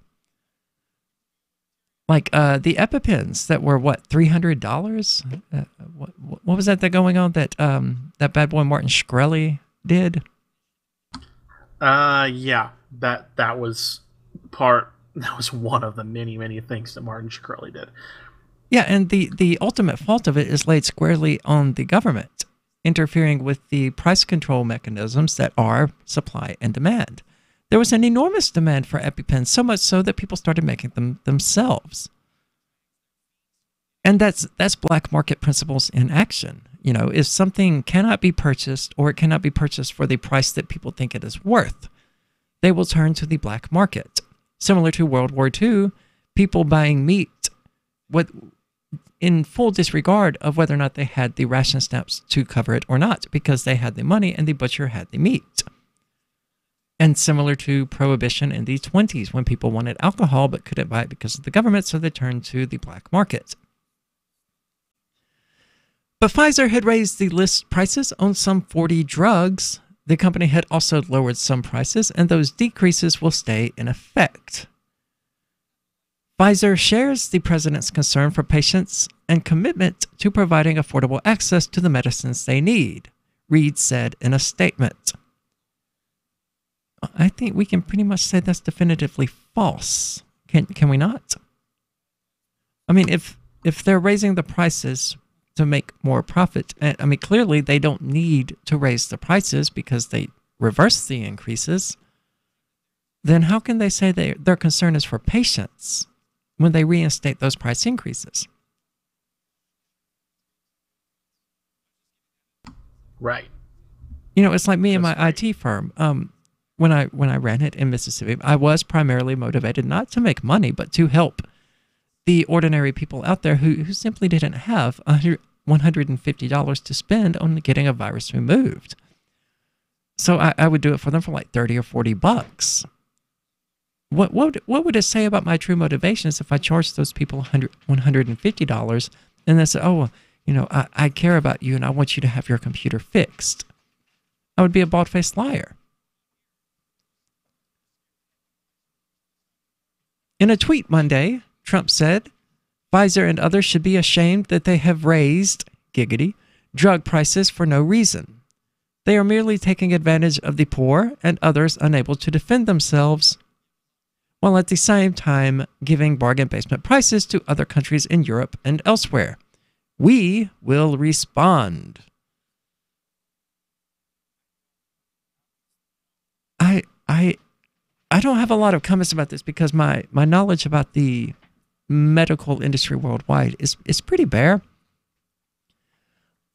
Like the EpiPens that were, what, $300? What was that going on that that bad boy Martin Shkreli did? Yeah, that was one of the many things that Martin Shkreli did. Yeah, and the ultimate fault of it is laid squarely on the government, interfering with the price control mechanisms that are supply and demand. There was an enormous demand for EpiPens, so much so that people started making them themselves. And that's black market principles in action. You know, if something cannot be purchased or it cannot be purchased for the price that people think it is worth, they will turn to the black market. Similar to World War II, people buying meat in full disregard of whether or not they had the ration stamps to cover it or not, because they had the money and the butcher had the meat. And similar to Prohibition in the 1920s, when people wanted alcohol but couldn't buy it because of the government, so they turned to the black market. But Pfizer had raised the list prices on some 40 drugs. The company had also lowered some prices, and those decreases will stay in effect. Pfizer shares the president's concern for patients and commitment to providing affordable access to the medicines they need, Reed said in a statement. I think we can pretty much say that's definitively false. Can we not? I mean, if they're raising the prices to make more profit, I mean, clearly they don't need to raise the prices because they reverse the increases, then how can they say their concern is for patients when they reinstate those price increases? Right. You know, it's like me and my IT firm. When I ran it in Mississippi, I was primarily motivated not to make money, but to help the ordinary people out there who simply didn't have $150 to spend on getting a virus removed. So I would do it for them for like $30 or $40. What would it say about my true motivations if I charged those people $150 and they said, oh, you know, I care about you and I want you to have your computer fixed? I would be a bald-faced liar. In a tweet Monday, Trump said, Pfizer and others should be ashamed that they have raised, giggity, drug prices for no reason. They are merely taking advantage of the poor and others unable to defend themselves, while at the same time giving bargain basement prices to other countries in Europe and elsewhere. We will respond. I don't have a lot of comments about this because my knowledge about the medical industry worldwide is pretty bare.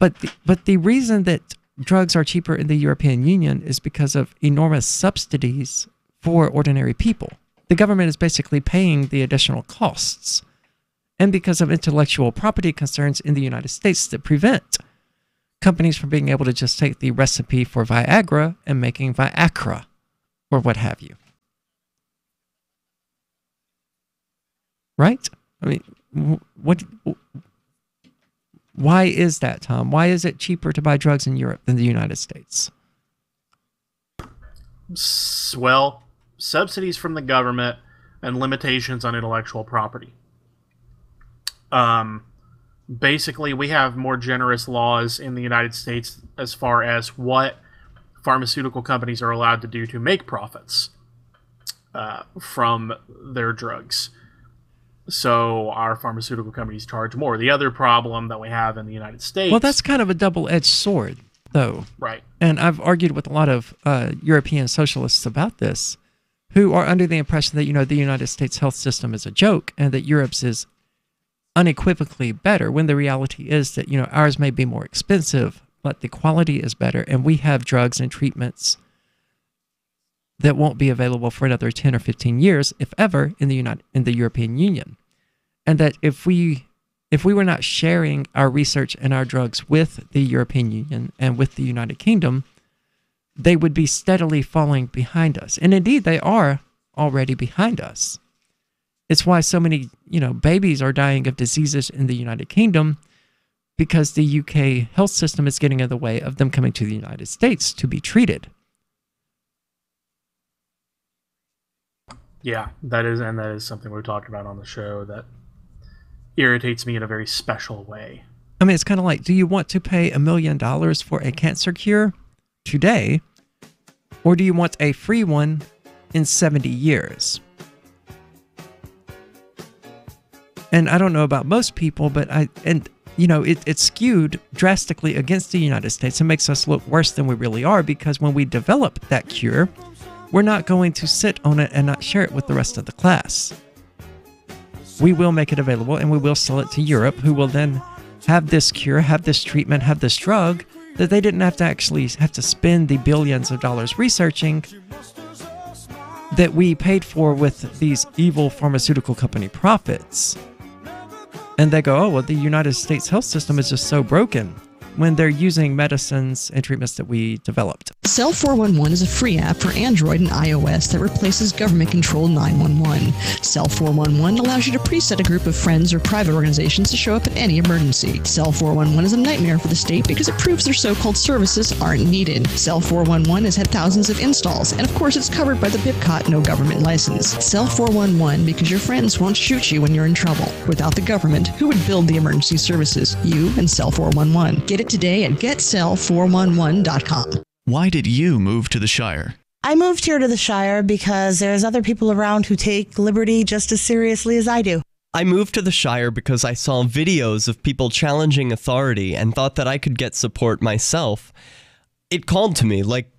But the reason that drugs are cheaper in the European Union is because of enormous subsidies for ordinary people. The government is basically paying the additional costs, and because of intellectual property concerns in the United States that prevent companies from being able to just take the recipe for Viagra and making Viagra or what have you. Right? I mean, why is that, Tom? Why is it cheaper to buy drugs in Europe than the United States? Well, subsidies from the government and limitations on intellectual property. Basically, we have more generous laws in the United States as far as what pharmaceutical companies are allowed to do to make profits from their drugs. So our pharmaceutical companies charge more. The other problem that we have in the United States... Well, that's kind of a double-edged sword, though. Right. And I've argued with a lot of European socialists about this, who are under the impression that, you know, the United States health system is a joke and that Europe's is unequivocally better, when the reality is that, you know, ours may be more expensive, but the quality is better, and we have drugs and treatments that won't be available for another 10 or 15 years, if ever, in the European Union. And that if we were not sharing our research and our drugs with the European Union and with the United Kingdom, they would be steadily falling behind us. And indeed, they are already behind us. It's why so many, you know, babies are dying of diseases in the United Kingdom, because the UK health system is getting in the way of them coming to the United States to be treated. Yeah, that is something we've talked about on the show that irritates me in a very special way. I mean, it's kind of like, do you want to pay $1 million for a cancer cure today, or do you want a free one in 70 years? And I don't know about most people, but you know, it's skewed drastically against the United States and makes us look worse than we really are, because when we develop that cure, we're not going to sit on it and not share it with the rest of the class. We will make it available and we will sell it to Europe, who will then have this cure, have this treatment, have this drug that they didn't have to actually have to spend the billions of dollars researching, that we paid for with these evil pharmaceutical company profits. And they go, oh, well, the United States health system is just so broken, when they're using medicines and treatments that we developed. Cell 411 is a free app for Android and iOS that replaces government-controlled 911. Cell 411 allows you to preset a group of friends or private organizations to show up at any emergency. Cell 411 is a nightmare for the state because it proves their so-called services aren't needed. Cell 411 has had thousands of installs, and of course it's covered by the BIPCOT no government license. Cell 411 because your friends won't shoot you when you're in trouble. Without the government, who would build the emergency services? You and Cell 411. Get it today at getcell411.com. Why did you move to the Shire? I moved here to the Shire because there's other people around who take liberty just as seriously as I do. I moved to the Shire because I saw videos of people challenging authority and thought that I could get support myself. It called to me, like,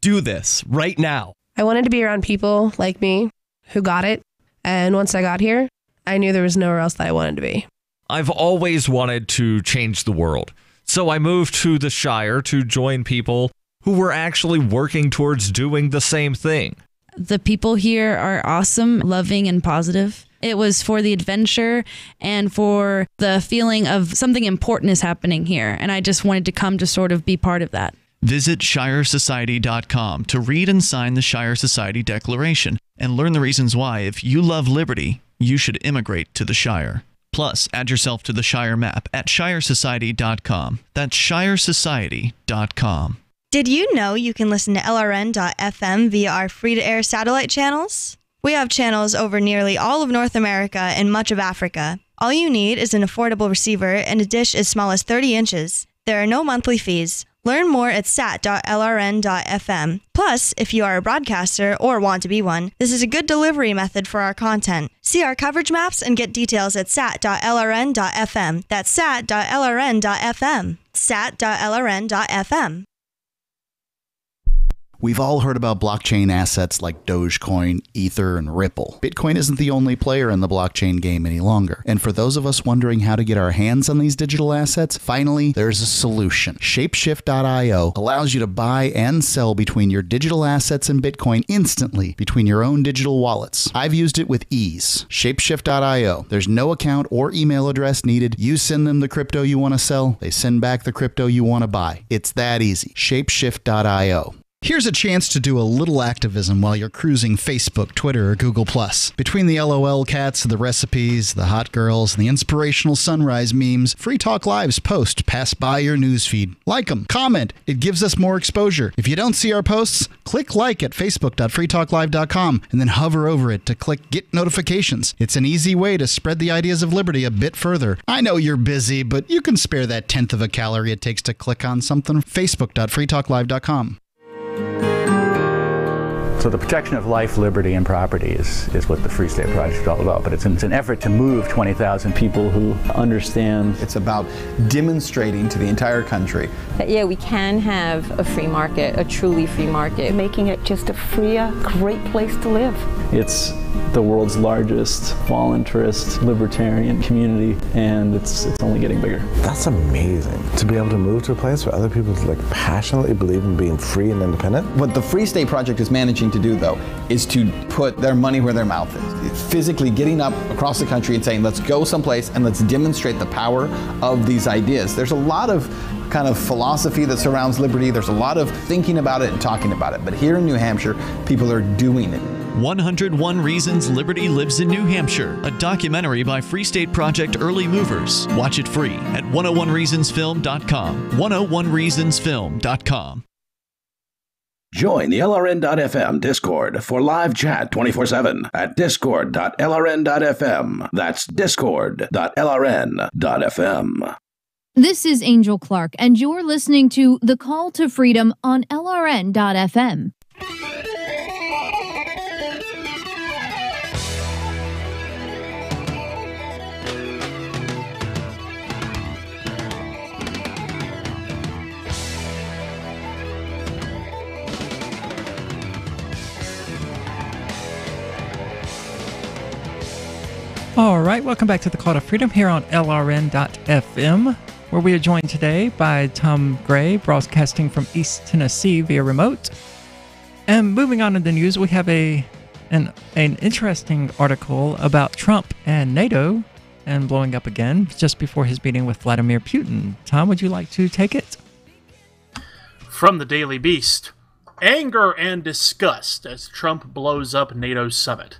do this right now. I wanted to be around people like me who got it. And once I got here, I knew there was nowhere else that I wanted to be. I've always wanted to change the world. So I moved to the Shire to join people who were actually working towards doing the same thing. The people here are awesome, loving, and positive. It was for the adventure and for the feeling of something important is happening here. And I just wanted to come to sort of be part of that. Visit ShireSociety.com to read and sign the Shire Society Declaration and learn the reasons why, if you love liberty, you should immigrate to the Shire. Plus, add yourself to the Shire map at ShireSociety.com. That's ShireSociety.com. Did you know you can listen to LRN.FM via our free-to-air satellite channels? We have channels over nearly all of North America and much of Africa. All you need is an affordable receiver and a dish as small as 30 inches. There are no monthly fees. Learn more at sat.lrn.fm. Plus, if you are a broadcaster or want to be one, this is a good delivery method for our content. See our coverage maps and get details at sat.lrn.fm. That's sat.lrn.fm. sat.lrn.fm. We've all heard about blockchain assets like Dogecoin, Ether, and Ripple. Bitcoin isn't the only player in the blockchain game any longer. And for those of us wondering how to get our hands on these digital assets, finally, there's a solution. Shapeshift.io allows you to buy and sell between your digital assets and Bitcoin instantly between your own digital wallets. I've used it with ease. Shapeshift.io. There's no account or email address needed. You send them the crypto you want to sell. They send back the crypto you want to buy. It's that easy. Shapeshift.io. Here's a chance to do a little activism while you're cruising Facebook, Twitter, or Google+. Between the LOL cats, the recipes, the hot girls, and the inspirational sunrise memes, Free Talk Live's posts pass by your newsfeed. Like them, comment. It gives us more exposure. If you don't see our posts, click like at facebook.freetalklive.com and then hover over it to click Get Notifications. It's an easy way to spread the ideas of liberty a bit further. I know you're busy, but you can spare that 1/10 of a calorie it takes to click on something. facebook.freetalklive.com. So the protection of life, liberty, and property is what the Free State Project is all about. But it's an effort to move 20,000 people who understand. It's about demonstrating to the entire country that, yeah, we can have a free market, a truly free market. Making it just a freer, great place to live. It's the world's largest voluntarist libertarian community, and it's only getting bigger. That's amazing, to be able to move to a place where other people passionately believe in being free and independent. What the Free State Project is managing to do, though, is to put their money where their mouth is. It's physically getting up across the country and saying, let's go someplace and let's demonstrate the power of these ideas. There's a lot of kind of philosophy that surrounds liberty. There's a lot of thinking about it and talking about it. But here in New Hampshire, people are doing it. 101 Reasons Liberty Lives in New Hampshire, a documentary by Free State Project Early Movers. Watch it free at 101reasonsfilm.com. 101reasonsfilm.com. Join the LRN.FM Discord for live chat 24/7 at discord.lrn.fm. That's discord.lrn.fm. This is Angel Clark, and you're listening to The Call to Freedom on LRN.fm. All right, welcome back to the Call to Freedom here on LRN.FM, where we are joined today by Tom Gray, broadcasting from East Tennessee via remote. And moving on in the news, we have an interesting article about Trump and NATO and blowing up again just before his meeting with Vladimir Putin. Tom, would you like to take it? From the Daily Beast, Anger and disgust as Trump blows up NATO summit.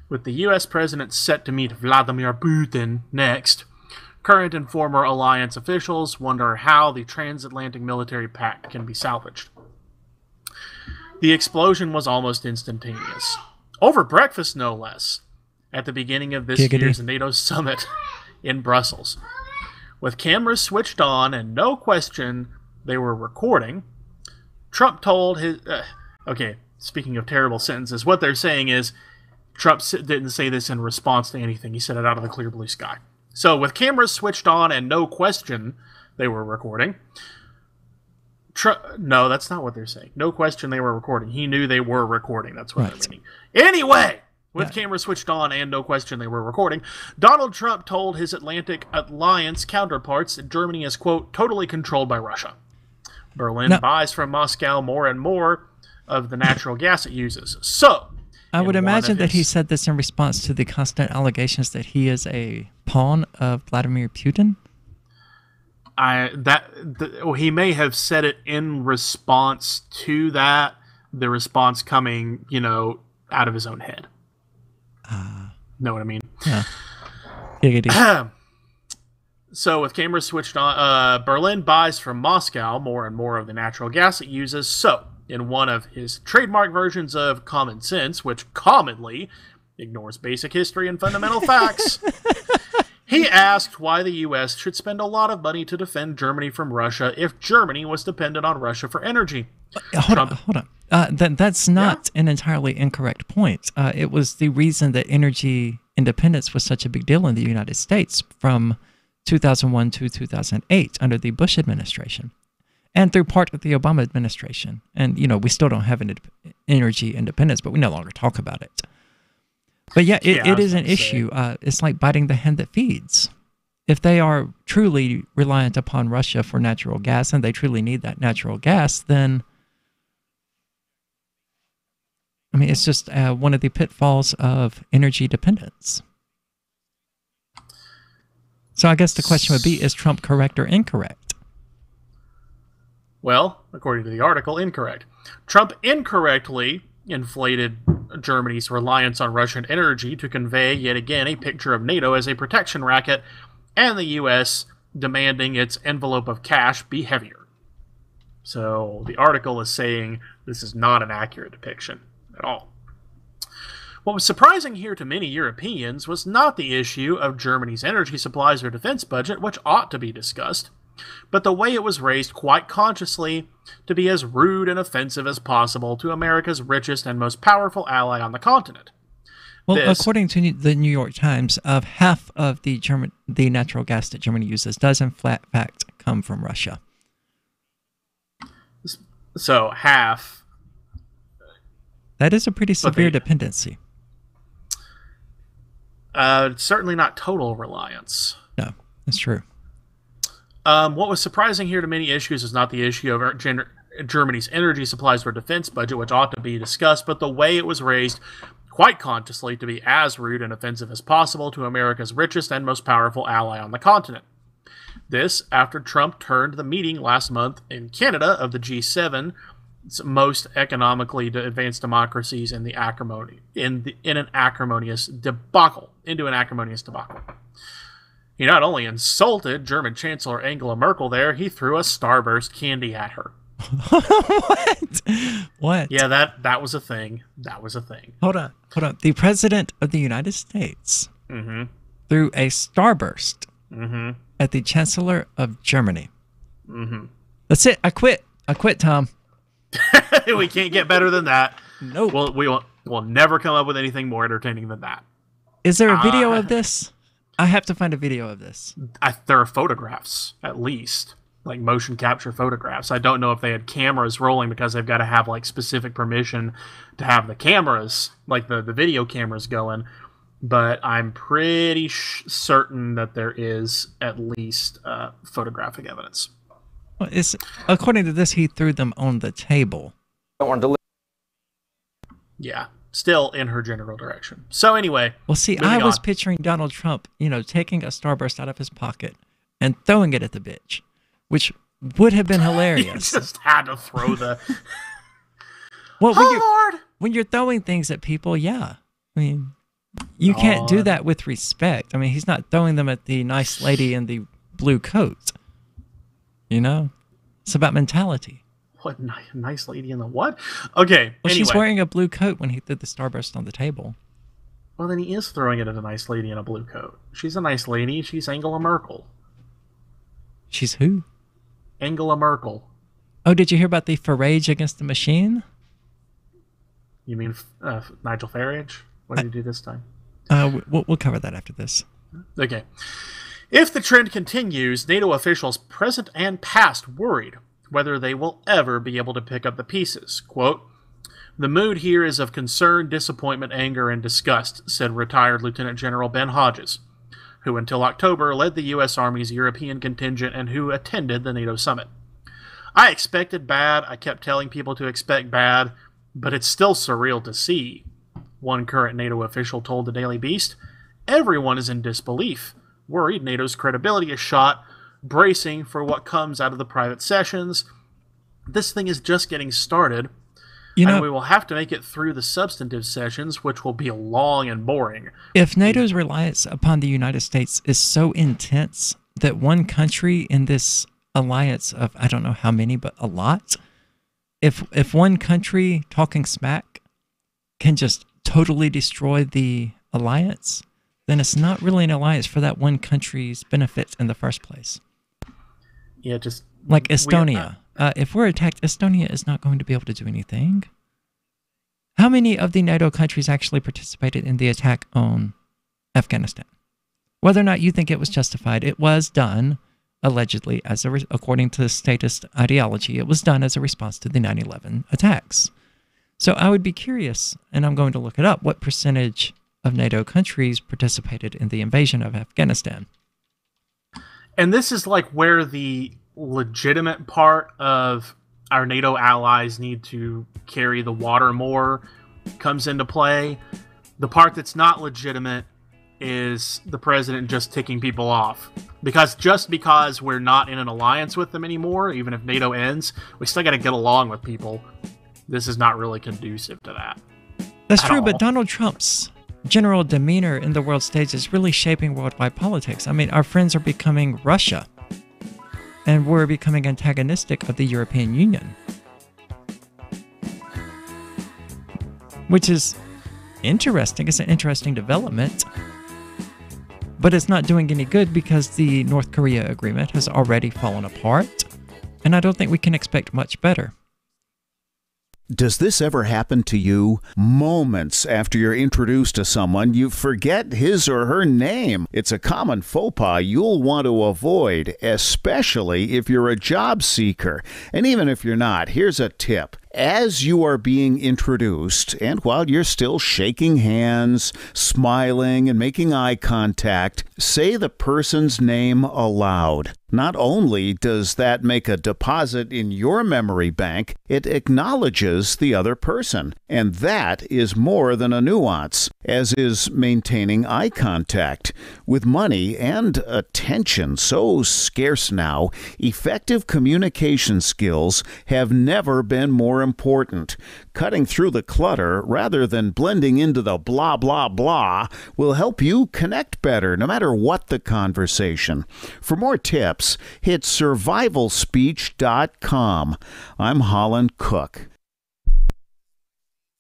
With the U.S. president set to meet Vladimir Putin next, current and former alliance officials wonder how the transatlantic military pact can be salvaged. The explosion was almost instantaneous. Over breakfast, no less, at the beginning of this year's NATO summit in Brussels. With cameras switched on and no question they were recording, Trump told his... okay, speaking of terrible sentences, what they're saying is Trump didn't say this in response to anything. He said it out of the clear blue sky. So, with cameras switched on and no question they were recording... no, that's not what they're saying. No question they were recording. He knew they were recording. That's what they're meaning. Anyway, with cameras switched on and no question they were recording, Donald Trump told his Atlantic alliance counterparts that Germany is, quote, totally controlled by Russia. Berlin buys from Moscow more and more of the natural gas it uses. So, I would imagine that he said this in response to the constant allegations that he is a pawn of Vladimir Putin. He may have said it in response to that. The response coming, out of his own head. Know what I mean? Yeah. Giggity. So, with cameras switched on, Berlin buys from Moscow more and more of the natural gas it uses. So, in one of his trademark versions of common sense, which commonly ignores basic history and fundamental facts, he asked why the U.S. should spend a lot of money to defend Germany from Russia if Germany was dependent on Russia for energy. Hold on. That's not an entirely incorrect point. It was the reason that energy independence was such a big deal in the United States from 2001 to 2008 under the Bush administration and through part of the Obama administration. And, we still don't have an energy independence, but we no longer talk about it. But yeah, it is an issue. It's like biting the hand that feeds. If they are truly reliant upon Russia for natural gas and they truly need that natural gas, then it's just one of the pitfalls of energy dependence. So I guess the question would be, is Trump correct or incorrect? Well, according to the article, incorrect. Trump incorrectly inflated Germany's reliance on Russian energy to convey, yet again, a picture of NATO as a protection racket and the U.S. demanding its envelope of cash be heavier. So the article is saying this is not an accurate depiction at all. What was surprising here to many Europeans was not the issue of Germany's energy supplies or defense budget, which ought to be discussed, but the way it was raised quite consciously to be as rude and offensive as possible to America's richest and most powerful ally on the continent. Well, according to the New York Times, half of the natural gas that Germany uses does in fact come from Russia. So half. That is a pretty severe dependency. Certainly not total reliance. No, that's true. What was surprising here to many issues is not the issue of Germany's energy supplies or defense budget, which ought to be discussed, but the way it was raised quite consciously to be as rude and offensive as possible to America's richest and most powerful ally on the continent. This after Trump turned the meeting last month in Canada of the G7, most economically advanced democracies in an acrimonious debacle. He not only insulted German Chancellor Angela Merkel there, he threw a Starburst candy at her. What? Yeah, that was a thing. Hold on. The President of the United States threw a Starburst at the Chancellor of Germany. That's it. I quit, Tom. We can't get better than that. No. Nope. We'll never come up with anything more entertaining than that. Is there a video of this? I have to find a video of this. There are photographs, at least, like motion capture photographs. I don't know if they had cameras rolling because they've got to have like specific permission to have the cameras, like the video cameras going. But I'm pretty certain that there is at least photographic evidence. Well, according to this, he threw them on the table. Yeah. Still in her general direction. So anyway. Well, see, I was picturing Donald Trump, taking a Starburst out of his pocket and throwing it at the bitch, which would have been hilarious. You just had to throw the... Well, when you're throwing things at people, yeah. I mean, you can't do that with respect. I mean, he's not throwing them at the nice lady in the blue coat. You know? It's about mentality. What nice lady in the what? Okay, Well, anyway. she's wearing a blue coat when he threw the starburst on the table. Well, then he is throwing it at a nice lady in a blue coat. She's a nice lady. She's Angela Merkel. She's who? Angela Merkel. Oh, did you hear about the Farage against the machine? You mean Nigel Farage? What did he do this time? We'll cover that after this. Okay. If the trend continues, NATO officials present and past worried whether they will ever be able to pick up the pieces. Quote, "The mood here is of concern, disappointment, anger, and disgust," said retired Lieutenant General Ben Hodges, who until October led the U.S. Army's European contingent and who attended the NATO summit. "I expected bad. I kept telling people to expect bad, but it's still surreal to see," one current NATO official told the Daily Beast. "Everyone is in disbelief, worried NATO's credibility is shot, bracing for what comes out of the private sessions. This thing is just getting started, and we will have to make it through the substantive sessions, which will be long and boring." If NATO's reliance upon the United States is so intense that one country in this alliance of, I don't know how many, but a lot, if one country talking smack can just totally destroy the alliance, then it's not really an alliance for that one country's benefit in the first place. Yeah, just... Like Estonia. If we're attacked, Estonia is not going to be able to do anything. How many of the NATO countries actually participated in the attack on Afghanistan? Whether or not you think it was justified, it was done, allegedly, according to statist ideology, it was done as a response to the 9/11 attacks. So I would be curious, and I'm going to look it up, what percentage of NATO countries participated in the invasion of Afghanistan. And this is like where the legitimate part of our NATO allies need to carry the water more comes into play. The part that's not legitimate is the president just ticking people off. Because just because we're not in an alliance with them anymore, even if NATO ends, we still got to get along with people. This is not really conducive to that. That's true, but Donald Trump's general demeanor in the world stage is really shaping worldwide politics. I mean, our friends are becoming Russia, and we're becoming antagonistic of the European Union, which is interesting. It's an interesting development, but it's not doing any good because the North Korea agreement has already fallen apart, and I don't think we can expect much better. Does this ever happen to you? Moments after you're introduced to someone, you forget his or her name. It's a common faux pas you'll want to avoid, especially if you're a job seeker. And even if you're not, here's a tip. As you are being introduced, and while you're still shaking hands, smiling, and making eye contact, say the person's name aloud. Not only does that make a deposit in your memory bank, it acknowledges the other person. And that is more than a nuance, as is maintaining eye contact. With money and attention so scarce now, effective communication skills have never been more important. Cutting through the clutter rather than blending into the blah, blah, blah will help you connect better no matter what the conversation. For more tips, hit survivalspeech.com. I'm Holland Cook.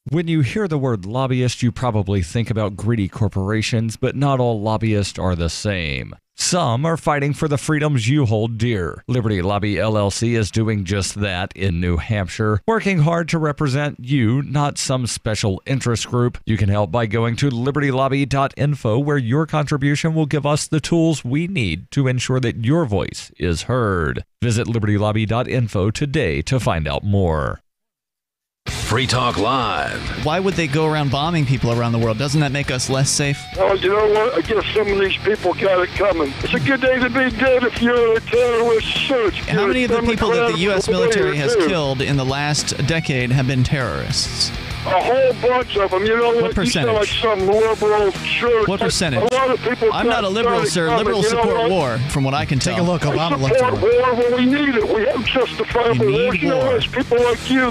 When you hear the word lobbyist, you probably think about greedy corporations, but not all lobbyists are the same. Some are fighting for the freedoms you hold dear. Liberty Lobby LLC is doing just that in New Hampshire, working hard to represent you, not some special interest group. You can help by going to libertylobby.info, where your contribution will give us the tools we need to ensure that your voice is heard. Visit libertylobby.info today to find out more. Free Talk Live. Why would they go around bombing people around the world? Doesn't that make us less safe? Oh, you know what? I guess some of these people got it coming. It's a good day to be dead if you're a terrorist search. How many of the people that the U.S. military has killed in the last decade have been terrorists? A whole bunch of them. You know what? You sound like some liberal church. What percentage? A lot of people. I'm not a liberal, sir. Liberals support war, from what I can tell. Take a look. Obama looked support war when we need it. We have justifiable war. You know, it's people like you.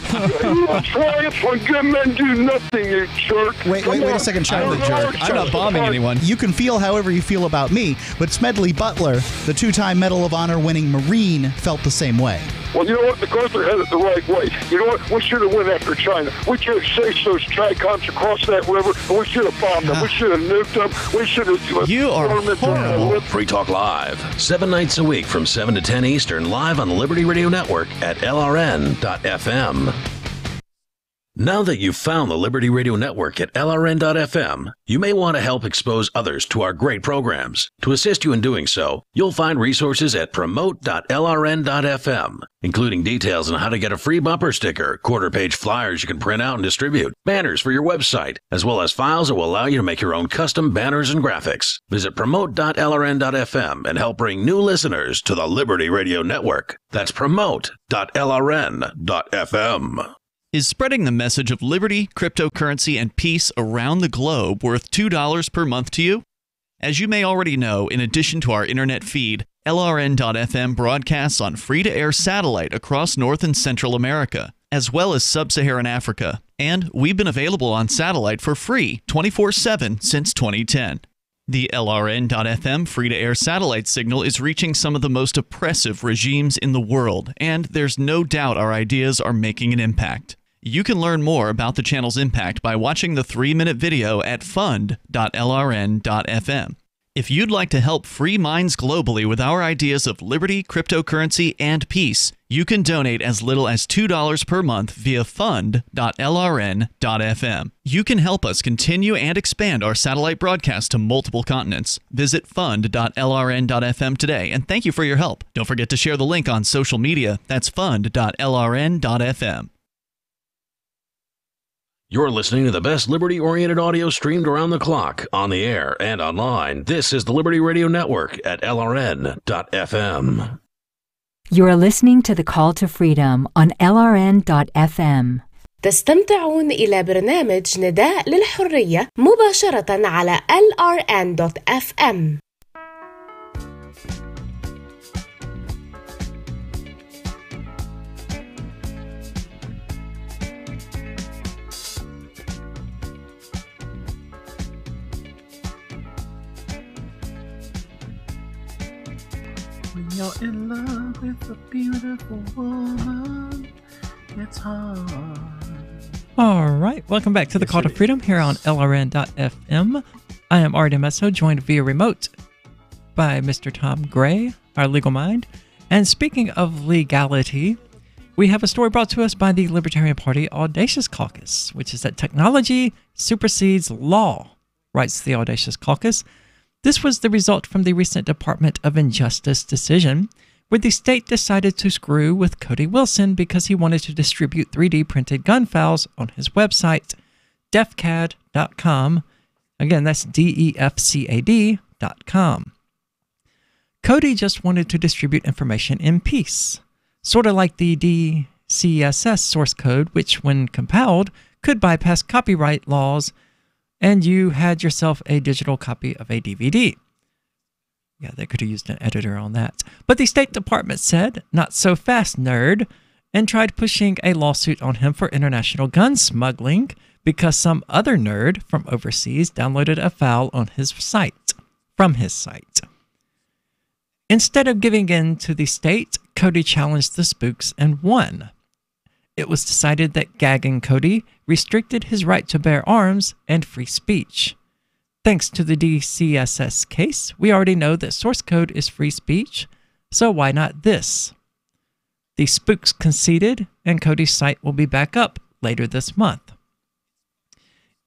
Triumph when good men do nothing, you jerk. Wait a second, Charlie. I'm not bombing anyone. You can feel however you feel about me, but Smedley Butler, the two-time Medal of Honor winning Marine, felt the same way. Well, you know what? Because they're headed the right way. You know what? We should have went after China. We should have chased those tricoms across that river, and we should have bombed them. We should have nuked them. We should have... You are horrible. Free Talk Live, 7 nights a week from 7 to 10 Eastern, live on the Liberty Radio Network at LRN.FM. Now that you've found the Liberty Radio Network at LRN.FM, you may want to help expose others to our great programs. To assist you in doing so, you'll find resources at promote.lrn.fm, including details on how to get a free bumper sticker, quarter-page flyers you can print out and distribute, banners for your website, as well as files that will allow you to make your own custom banners and graphics. Visit promote.lrn.fm and help bring new listeners to the Liberty Radio Network. That's promote.lrn.fm. Is spreading the message of liberty, cryptocurrency, and peace around the globe worth $2 per month to you? As you may already know, in addition to our internet feed, LRN.FM broadcasts on free-to-air satellite across North and Central America, as well as Sub-Saharan Africa. And we've been available on satellite for free 24/7 since 2010. The LRN.FM free-to-air satellite signal is reaching some of the most oppressive regimes in the world, and there's no doubt our ideas are making an impact. You can learn more about the channel's impact by watching the 3-minute video at fund.lrn.fm. If you'd like to help free minds globally with our ideas of liberty, cryptocurrency, and peace, you can donate as little as $2 per month via fund.lrn.fm. You can help us continue and expand our satellite broadcast to multiple continents. Visit fund.lrn.fm today, and thank you for your help. Don't forget to share the link on social media. That's fund.lrn.fm. You're listening to the best liberty-oriented audio streamed around the clock, on the air, and online. This is the Liberty Radio Network at LRN.FM. You're listening to The Call to Freedom on LRN.FM. تستمتعون إلى برنامج نداء للحرية مباشرة على LRN.FM. When you're in love with a beautiful woman, it's hard. All right, welcome back to the Call to Freedom here on LRN.FM. I am Artem Esso, joined via remote by Mr. Tom Gray, our legal mind. And speaking of legality, we have a story brought to us by the Libertarian Party Audacious Caucus, which is that technology supersedes law, writes the Audacious Caucus. This was the result from the recent Department of Injustice decision, where the state decided to screw with Cody Wilson because he wanted to distribute 3D printed gun files on his website, defcad.com. Again, that's DEFCAD.com. Cody just wanted to distribute information in peace, sort of like the DCSS source code, which, when compiled, could bypass copyright laws, and you had yourself a digital copy of a DVD. Yeah, they could have used an editor on that. But the State Department said, not so fast, nerd, and tried pushing a lawsuit on him for international gun smuggling because some other nerd from overseas downloaded a file on his site, from his site. Instead of giving in to the state, Cody challenged the spooks and won. It was decided that gagging Cody restricted his right to bear arms and free speech. Thanks to the DCSS case, we already know that source code is free speech, so why not this? The spooks conceded, and Cody's site will be back up later this month.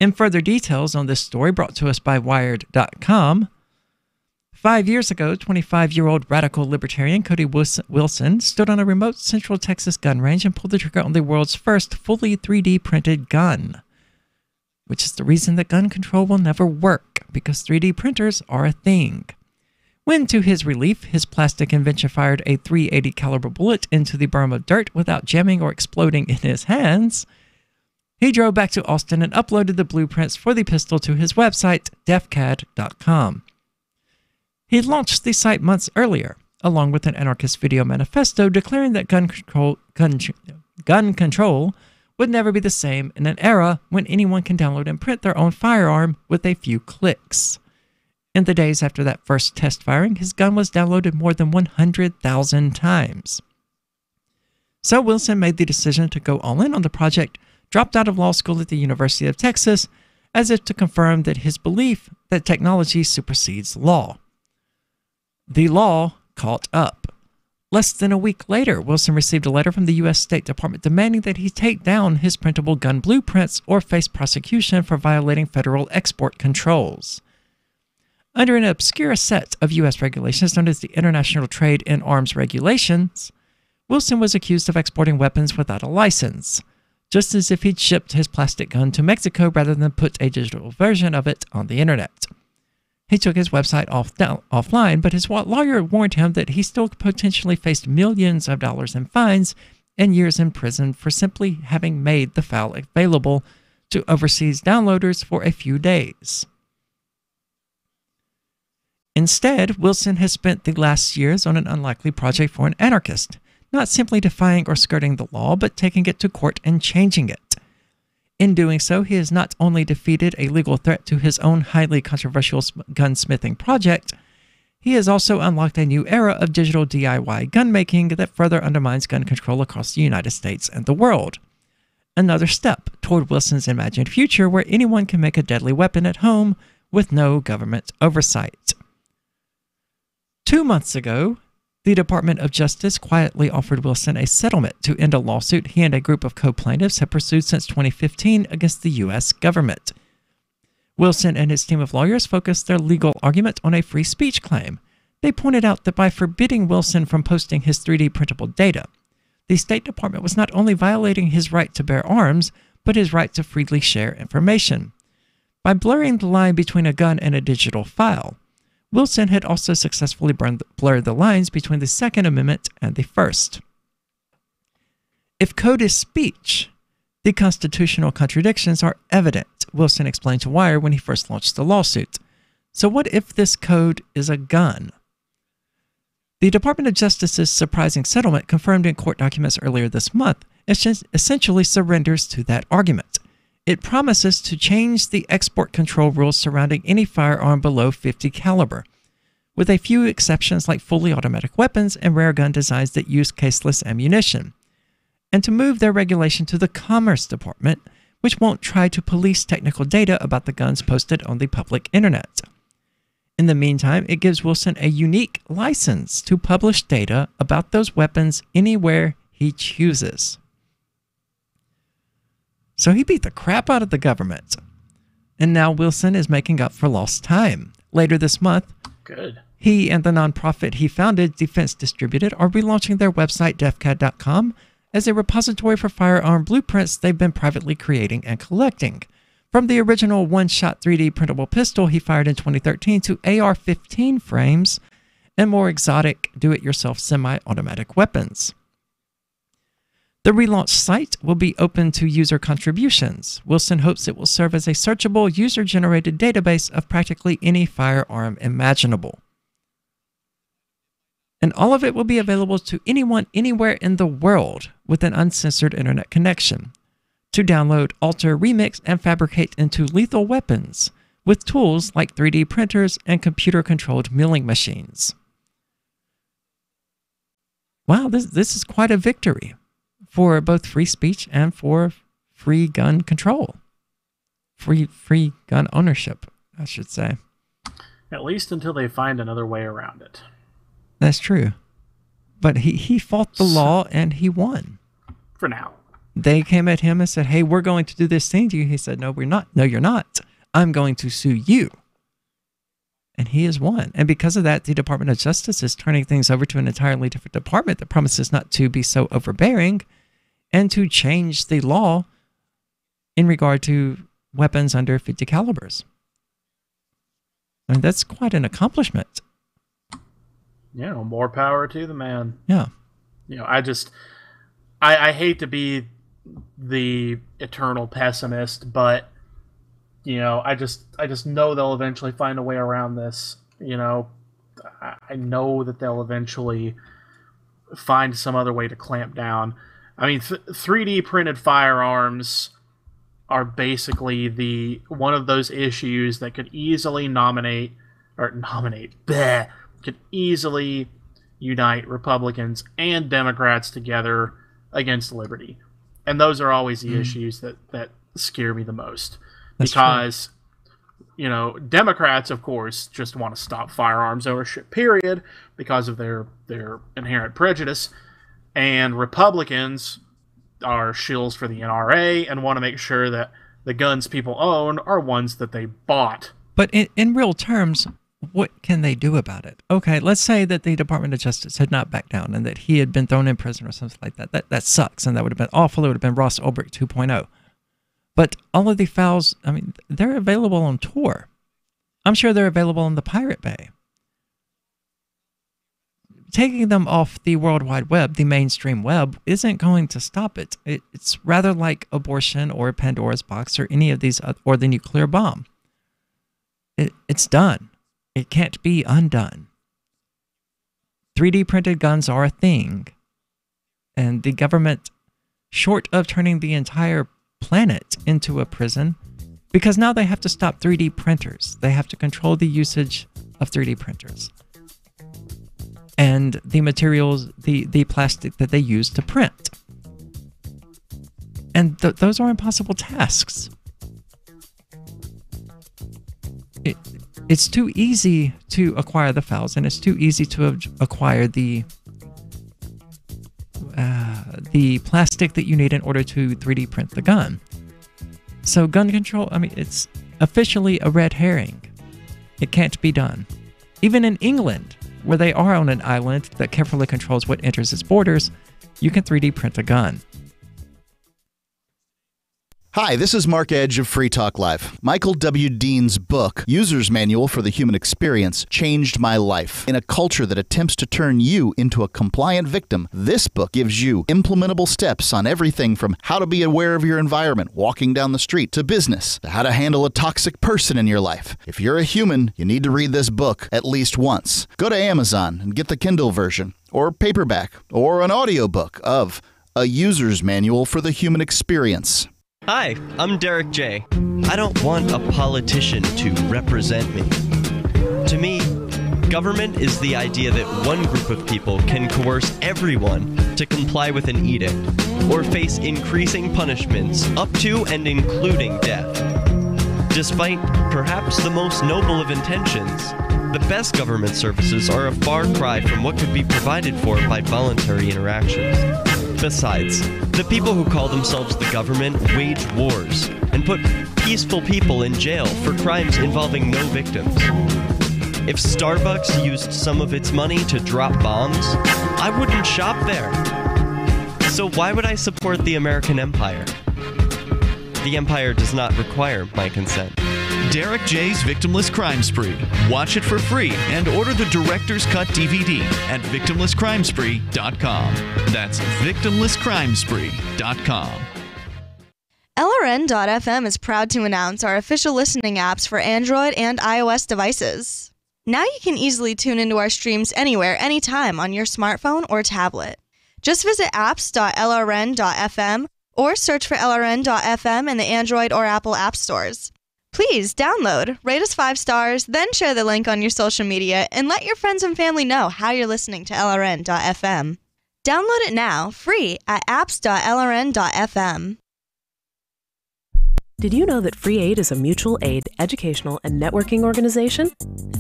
In further details on this story brought to us by Wired.com, 5 years ago, 25-year-old radical libertarian Cody Wilson stood on a remote Central Texas gun range and pulled the trigger on the world's first fully 3D printed gun, which is the reason that gun control will never work, because 3D printers are a thing. When, to his relief, his plastic invention fired a .380 caliber bullet into the berm of dirt without jamming or exploding in his hands, He drove back to Austin and uploaded the blueprints for the pistol to his website, defcad.com. He had launched the site months earlier, along with an anarchist video manifesto declaring that gun control would never be the same in an era when anyone can download and print their own firearm with a few clicks. In the days after that first test firing, his gun was downloaded more than 100,000 times. So Wilson made the decision to go all in on the project, dropped out of law school at the University of Texas, as if to confirm that his belief that technology supersedes law. The law caught up. Less than a week later, Wilson received a letter from the U.S. State Department demanding that he take down his printable gun blueprints or face prosecution for violating federal export controls. Under an obscure set of U.S. regulations known as the International Trade in Arms Regulations, Wilson was accused of exporting weapons without a license, just as if he'd shipped his plastic gun to Mexico rather than put a digital version of it on the internet. He took his website offline, but his lawyer warned him that he still potentially faced millions of dollars in fines and years in prison for simply having made the file available to overseas downloaders for a few days. Instead, Wilson has spent the last years on an unlikely project for an anarchist, not simply defying or skirting the law, but taking it to court and changing it. In doing so, he has not only defeated a legal threat to his own highly controversial gunsmithing project, he has also unlocked a new era of digital DIY gunmaking that further undermines gun control across the United States and the world. Another step toward Wilson's imagined future where anyone can make a deadly weapon at home with no government oversight. 2 months ago, the Department of Justice quietly offered Wilson a settlement to end a lawsuit he and a group of co-plaintiffs have pursued since 2015 against the U.S. government. Wilson and his team of lawyers focused their legal argument on a free speech claim. They pointed out that by forbidding Wilson from posting his 3D printable data, the State Department was not only violating his right to bear arms, but his right to freely share information. By blurring the line between a gun and a digital file, Wilson had also successfully blurred the lines between the Second Amendment and the First. If code is speech, the constitutional contradictions are evident, Wilson explained to Wire when he first launched the lawsuit. So what if this code is a gun? The Department of Justice's surprising settlement, confirmed in court documents earlier this month, essentially surrenders to that argument. It promises to change the export control rules surrounding any firearm below .50 caliber, with a few exceptions like fully automatic weapons and rare gun designs that use caseless ammunition, and to move their regulation to the Commerce Department, which won't try to police technical data about the guns posted on the public internet. In the meantime, it gives Wilson a unique license to publish data about those weapons anywhere he chooses. So he beat the crap out of the government. And now Wilson is making up for lost time. Later this month, he and the nonprofit he founded, Defense Distributed, are relaunching their website, defcad.com, as a repository for firearm blueprints they've been privately creating and collecting. From the original one-shot 3D printable pistol he fired in 2013 to AR-15 frames and more exotic do-it-yourself semi-automatic weapons. The relaunched site will be open to user contributions. Wilson hopes it will serve as a searchable, user-generated database of practically any firearm imaginable. And all of it will be available to anyone anywhere in the world with an uncensored internet connection to download, alter, remix, and fabricate into lethal weapons with tools like 3D printers and computer-controlled milling machines. Wow, this is quite a victory for both free speech and for free gun control. Free gun ownership, I should say. At least until they find another way around it. That's true. But he fought the law and he won. For now. They came at him and said, hey, we're going to do this thing to you. He said, no, we're not. No, you're not. I'm going to sue you. And he has won. And because of that, the Department of Justice is turning things over to an entirely different department that promises not to be so overbearing and to change the law in regard to weapons under .50 calibers. I mean, that's quite an accomplishment. Yeah, more power to the man. Yeah. You know, I hate to be the eternal pessimist, but I just know they'll eventually find a way around this. I know that they'll eventually find some other way to clamp down. I mean, 3D printed firearms are basically one of those issues that could easily could easily unite Republicans and Democrats together against liberty. And those are always the issues that scare me the most. That's because true. Democrats, of course, just want to stop firearms ownership, period, because of their inherent prejudice. And Republicans are shills for the NRA and want to make sure that the guns people own are ones that they bought. But in real terms, what can they do about it? Okay, let's say that the Department of Justice had not backed down and that he had been thrown in prison or something like that. That sucks, and that would have been awful. It would have been Ross Ulbricht 2.0. But all of the files, I mean, they're available on Tor. I'm sure they're available on the Pirate Bay. Taking them off the World Wide Web, the mainstream web, isn't going to stop it. It's rather like abortion or Pandora's box or any of these, or the nuclear bomb. It's done. It can't be undone. 3D printed guns are a thing. And the government, short of turning the entire planet into a prison, because now they have to stop 3D printers. They have to control the usage of 3D printers. And the materials, the plastic that they use to print. And those are impossible tasks. It's too easy to acquire the files, and it's too easy to acquire the plastic that you need in order to 3D print the gun. So gun control, I mean, it's officially a red herring. It can't be done. Even in England, where they are on an island that carefully controls what enters its borders, you can 3D print a gun. Hi, this is Mark Edge of Free Talk Live. Michael W. Dean's book, User's Manual for the Human Experience, changed my life. In a culture that attempts to turn you into a compliant victim, this book gives you implementable steps on everything from how to be aware of your environment, walking down the street, to business, to how to handle a toxic person in your life. If you're a human, you need to read this book at least once. Go to Amazon and get the Kindle version, or paperback, or an audiobook of A User's Manual for the Human Experience. Hi, I'm Derek J. I don't want a politician to represent me. To me, government is the idea that one group of people can coerce everyone to comply with an edict or face increasing punishments up to and including death. Despite perhaps the most noble of intentions, the best government services are a far cry from what could be provided for by voluntary interactions. Besides, the people who call themselves the government wage wars and put peaceful people in jail for crimes involving no victims. If Starbucks used some of its money to drop bombs, I wouldn't shop there. So why would I support the American empire? The empire does not require my consent. Derek J's Victimless Crime Spree. Watch it for free and order the Director's Cut DVD at victimlesscrimespree.com. That's victimlesscrimespree.com. LRN.FM is proud to announce our official listening apps for Android and iOS devices. Now you can easily tune into our streams anywhere, anytime on your smartphone or tablet. Just visit apps.lrn.fm or search for LRN.FM in the Android or Apple app stores. Please download, rate us 5 stars, then share the link on your social media and let your friends and family know how you're listening to LRN.FM. Download it now, free at apps.lrn.fm. Did you know that Free Aid is a mutual aid, educational, and networking organization?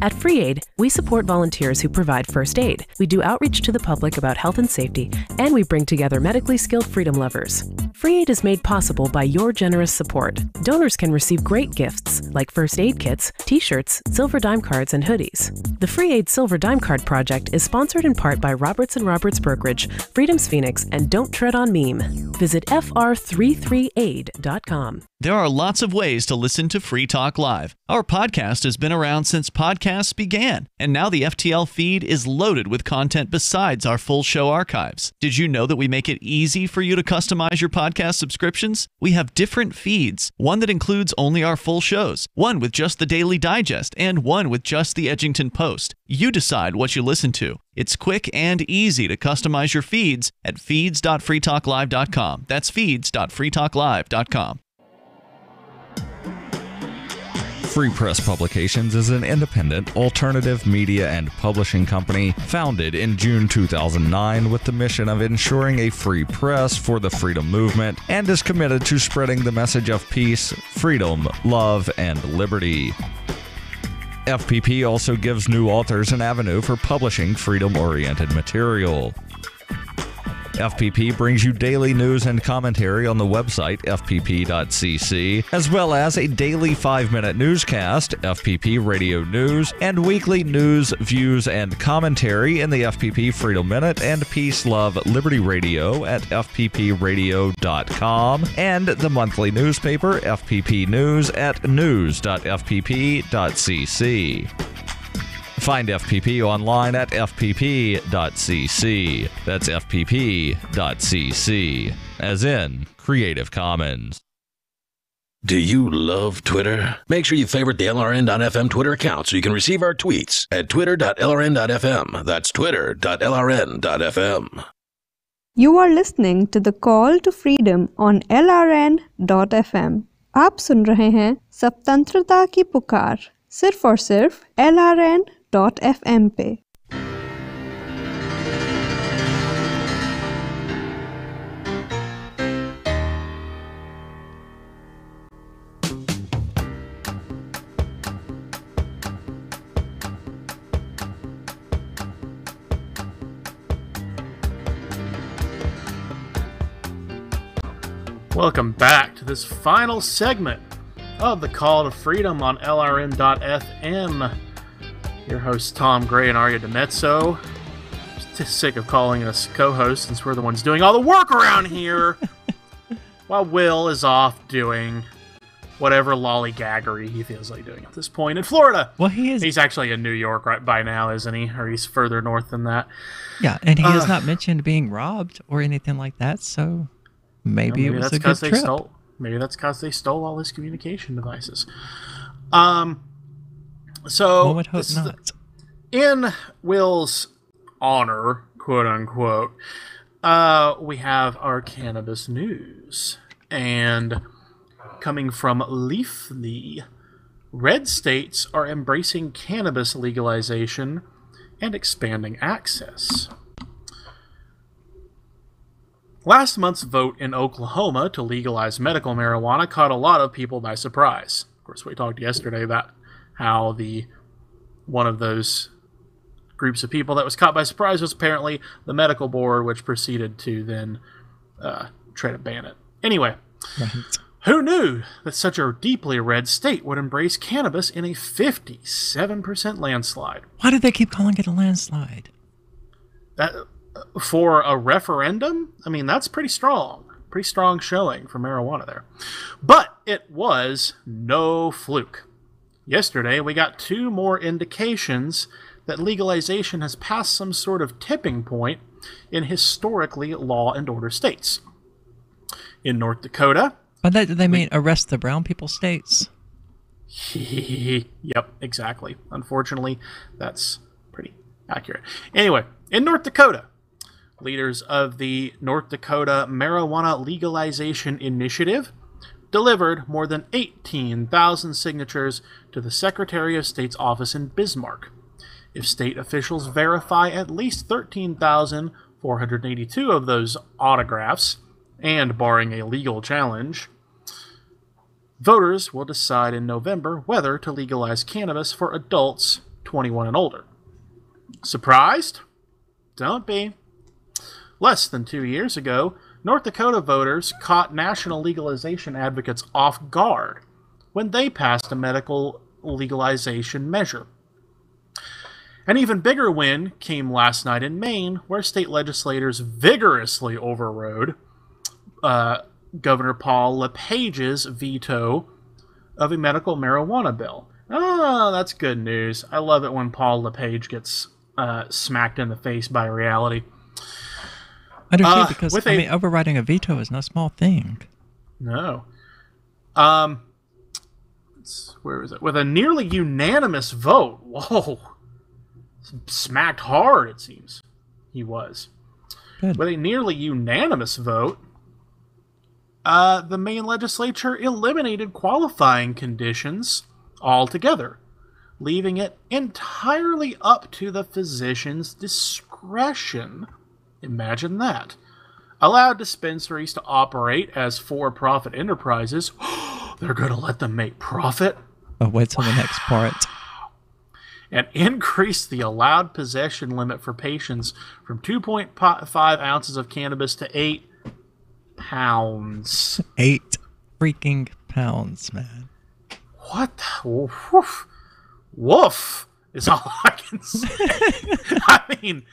At Free Aid, we support volunteers who provide first aid. We do outreach to the public about health and safety, and we bring together medically skilled freedom lovers. Free Aid is made possible by your generous support. Donors can receive great gifts like first aid kits, t-shirts, silver dime cards, and hoodies. The Free Aid Silver Dime Card Project is sponsored in part by Roberts & Roberts Brokerage, Freedom's Phoenix, and Don't Tread on Meme. Visit fr33aid.com. There are lots of ways to listen to Free Talk Live. Our podcast has been around since podcasts began, and now the FTL feed is loaded with content besides our full show archives. Did you know that we make it easy for you to customize your podcast subscriptions? We have different feeds, one that includes only our full shows, one with just the Daily Digest, and one with just the Edgington Post. You decide what you listen to. It's quick and easy to customize your feeds at feeds.freetalklive.com. That's feeds.freetalklive.com. Free Press Publications is an independent, alternative media and publishing company founded in June 2009 with the mission of ensuring a free press for the freedom movement and is committed to spreading the message of peace, freedom, love, and liberty. FPP also gives new authors an avenue for publishing freedom-oriented material. FPP brings you daily news and commentary on the website fpp.cc, as well as a daily 5-minute newscast, FPP Radio News, and weekly news, views, and commentary in the FPP Freedom Minute and Peace, Love, Liberty Radio at fppradio.com, and the monthly newspaper FPP News at news.fpp.cc. Find FPP online at fpp.cc. That's fpp.cc, as in Creative Commons. Do you love Twitter? Make sure you favorite the LRN.FM Twitter account so you can receive our tweets at twitter.lrn.fm. That's twitter.lrn.fm. You are listening to the Call to Freedom on LRN.FM. आप सुन रहे हैं स्वतंत्रता की पुकार सिर्फ और सिर्फ LRN.FM पे। Welcome back to this final segment of the Call to Freedom on LRN.FM. Your hosts Tom Gray and Arya DiMezzo. Just sick of calling us co-hosts since we're the ones doing all the work around here. While Will is off doing whatever lollygaggery he feels like doing at this point in Florida. Well, he is. He's actually in New York right by now, isn't he? Or he's further north than that. Yeah, and he has not mentioned being robbed or anything like that, so maybe it was a good trip. Maybe that's because they stole all his communication devices. So one would hope not. In Will's honor, quote unquote, we have our cannabis news. And coming from Leafly, red states are embracing cannabis legalization and expanding access. Last month's vote in Oklahoma to legalize medical marijuana caught a lot of people by surprise. Of course, we talked yesterday about how one of those groups of people that was caught by surprise was apparently the medical board, which proceeded to then try to ban it. Anyway, who knew that such a deeply red state would embrace cannabis in a 57% landslide? Why did they keep calling it a landslide? For a referendum? I mean, that's pretty strong. Pretty strong showing for marijuana there. But it was no fluke. Yesterday, we got 2 more indications that legalization has passed some sort of tipping point in historically law and order states. In North Dakota... By that, they mean arrest the brown people states? Yep, exactly. Unfortunately, that's pretty accurate. Anyway, in North Dakota... leaders of the North Dakota Marijuana Legalization Initiative delivered more than 18,000 signatures to the Secretary of State's office in Bismarck. If state officials verify at least 13,482 of those autographs, and barring a legal challenge, voters will decide in November whether to legalize cannabis for adults 21 and older. Surprised? Don't be. Less than 2 years ago, North Dakota voters caught national legalization advocates off guard when they passed a medical legalization measure. An even bigger win came last night in Maine, where state legislators vigorously overrode Governor Paul LePage's veto of a medical marijuana bill. Oh, that's good news. I love it when Paul LePage gets smacked in the face by reality. I do too, because overriding a veto is no small thing. No. Where is it? With a nearly unanimous vote. Whoa. Smacked hard, it seems. He was. Good. With a nearly unanimous vote, the Maine legislature eliminated qualifying conditions altogether, leaving it entirely up to the physician's discretion. Imagine that. Allowed dispensaries to operate as for-profit enterprises. They're going to let them make profit? Oh, wait till the next part. And increase the allowed possession limit for patients from 2.5 ounces of cannabis to 8 pounds. 8 freaking pounds, man. What the? Woof. Woof is all I can say. I mean,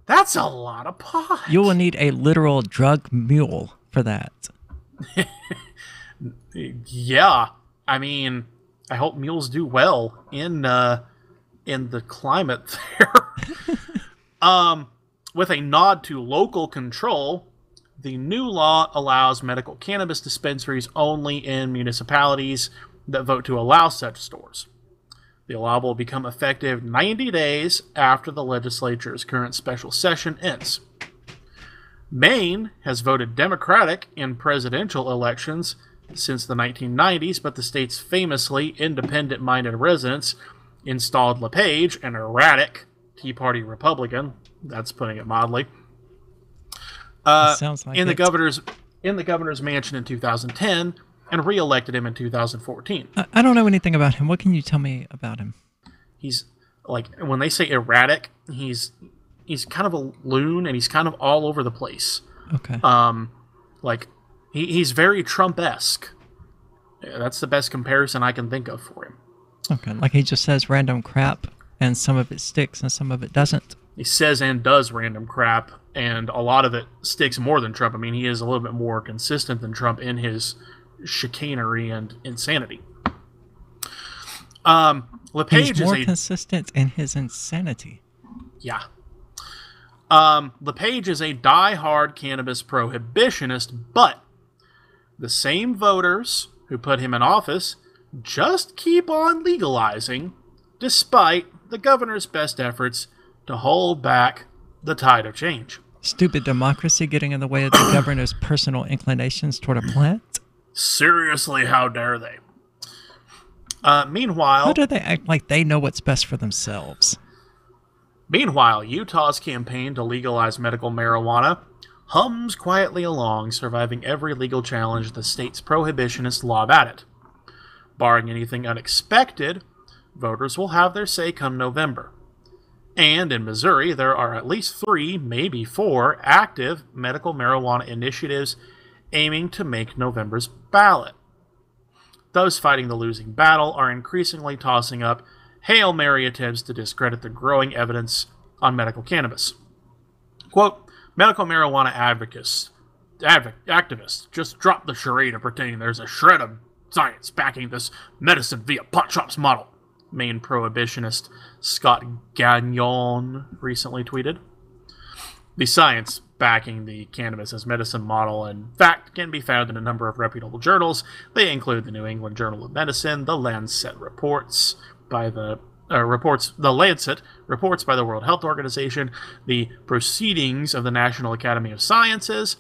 that's a lot of pot. You will need a literal drug mule for that. Yeah. I mean, I hope mules do well in the climate there. With a nod to local control, the new law allows medical cannabis dispensaries only in municipalities that vote to allow such stores. The law will become effective 90 days after the legislature's current special session ends. Maine has voted Democratic in presidential elections since the 1990s, but the state's famously independent-minded residents installed LePage, an erratic Tea Party Republican, that's putting it mildly, sounds like in the governor's mansion in 2010 and re-elected him in 2014. I don't know anything about him. What can you tell me about him? He's like, when they say erratic, he's kind of a loon and he's kind of all over the place. Okay. Like he's very Trump-esque. That's the best comparison I can think of for him. Okay, like he just says random crap and some of it sticks and some of it doesn't. He says and does random crap, and a lot of it sticks more than Trump. I mean, he is a little bit more consistent than Trump in his chicanery and insanity. LePage He's more is consistent in his insanity. Yeah. LePage is a die-hard cannabis prohibitionist, but the same voters who put him in office just keep on legalizing, despite the governor's best efforts to hold back the tide of change. Stupid democracy getting in the way of the governor's personal inclinations toward a plant? Seriously, how dare they? Meanwhile... How do they act like they know what's best for themselves? Meanwhile, Utah's campaign to legalize medical marijuana hums quietly along, surviving every legal challenge the state's prohibitionist lob at it. Barring anything unexpected, voters will have their say come November. And in Missouri, there are at least 3, maybe 4, active medical marijuana initiatives aiming to make November's ballot. Those fighting the losing battle are increasingly tossing up Hail Mary attempts to discredit the growing evidence on medical cannabis. Quote, medical marijuana activists just dropped the charade of pretending there's a shred of science backing this medicine via pot shops model, Maine prohibitionist Scott Gagnon recently tweeted. The science backing the cannabis as medicine model, in fact, can be found in a number of reputable journals. They include the New England Journal of Medicine, the Lancet reports by the Lancet reports by the World Health Organization, the Proceedings of the National Academy of Sciences,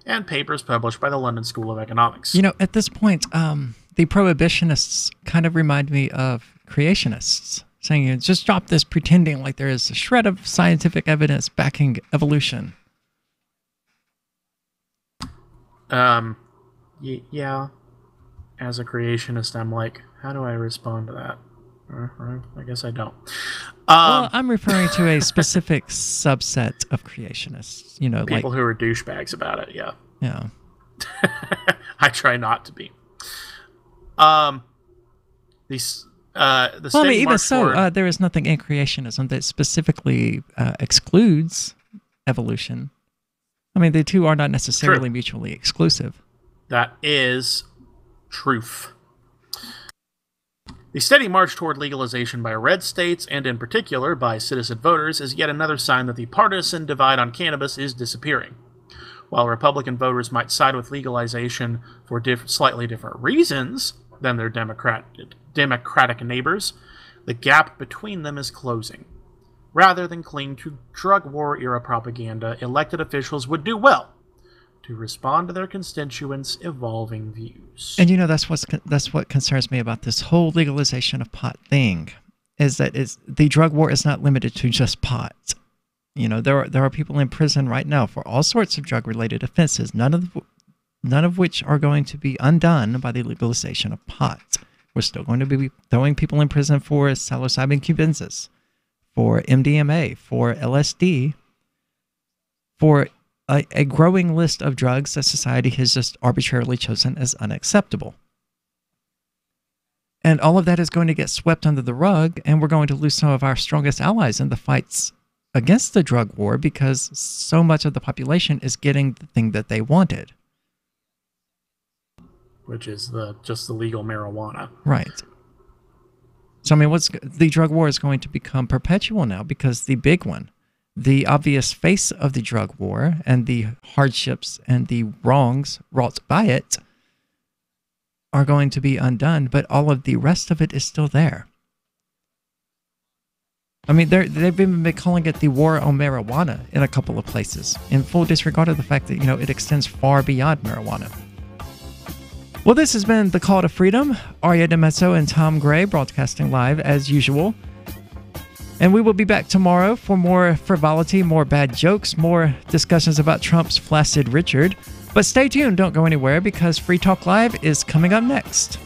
and papers published by the London School of Economics. You know, at this point, the prohibitionists kind of remind me of creationists, saying, just drop this pretending like there is a shred of scientific evidence backing evolution. Yeah. As a creationist, I'm like, how do I respond to that? I guess I don't. Well, I'm referring to a specific subset of creationists. You know, people who are douchebags about it. Yeah. Yeah. I try not to be. The state even so, there is nothing in creationism that specifically excludes evolution. I mean, the two are not necessarily mutually exclusive. That is truth. The steady march toward legalization by red states, and in particular by citizen voters, is yet another sign that the partisan divide on cannabis is disappearing. While Republican voters might side with legalization for slightly different reasons than their Democratic neighbors, the gap between them is closing. Rather than cling to drug war-era propaganda, elected officials would do well to respond to their constituents' evolving views. And that's what concerns me about this whole legalization of pot thing, is that the drug war is not limited to just pot. There are people in prison right now for all sorts of drug-related offenses, none of which are going to be undone by the legalization of pot. We're still going to be throwing people in prison for psilocybin cubensis, for MDMA, for LSD, for a growing list of drugs that society has just arbitrarily chosen as unacceptable. And all of that is going to get swept under the rug, and we're going to lose some of our strongest allies in the fights against the drug war because so much of the population is getting the thing that they wanted. Which is just the legal marijuana. Right. So, the drug war is going to become perpetual now because the big one, the obvious face of the drug war and the hardships and the wrongs wrought by it are going to be undone, but all of the rest of it is still there. They've been calling it the war on marijuana in a couple of places, in full disregard of the fact that, it extends far beyond marijuana. Well, this has been The Call to Freedom. Arya DeMezzo and Tom Gray broadcasting live as usual. And we will be back tomorrow for more frivolity, more bad jokes, more discussions about Trump's flaccid Richard. But stay tuned, don't go anywhere, because Free Talk Live is coming up next.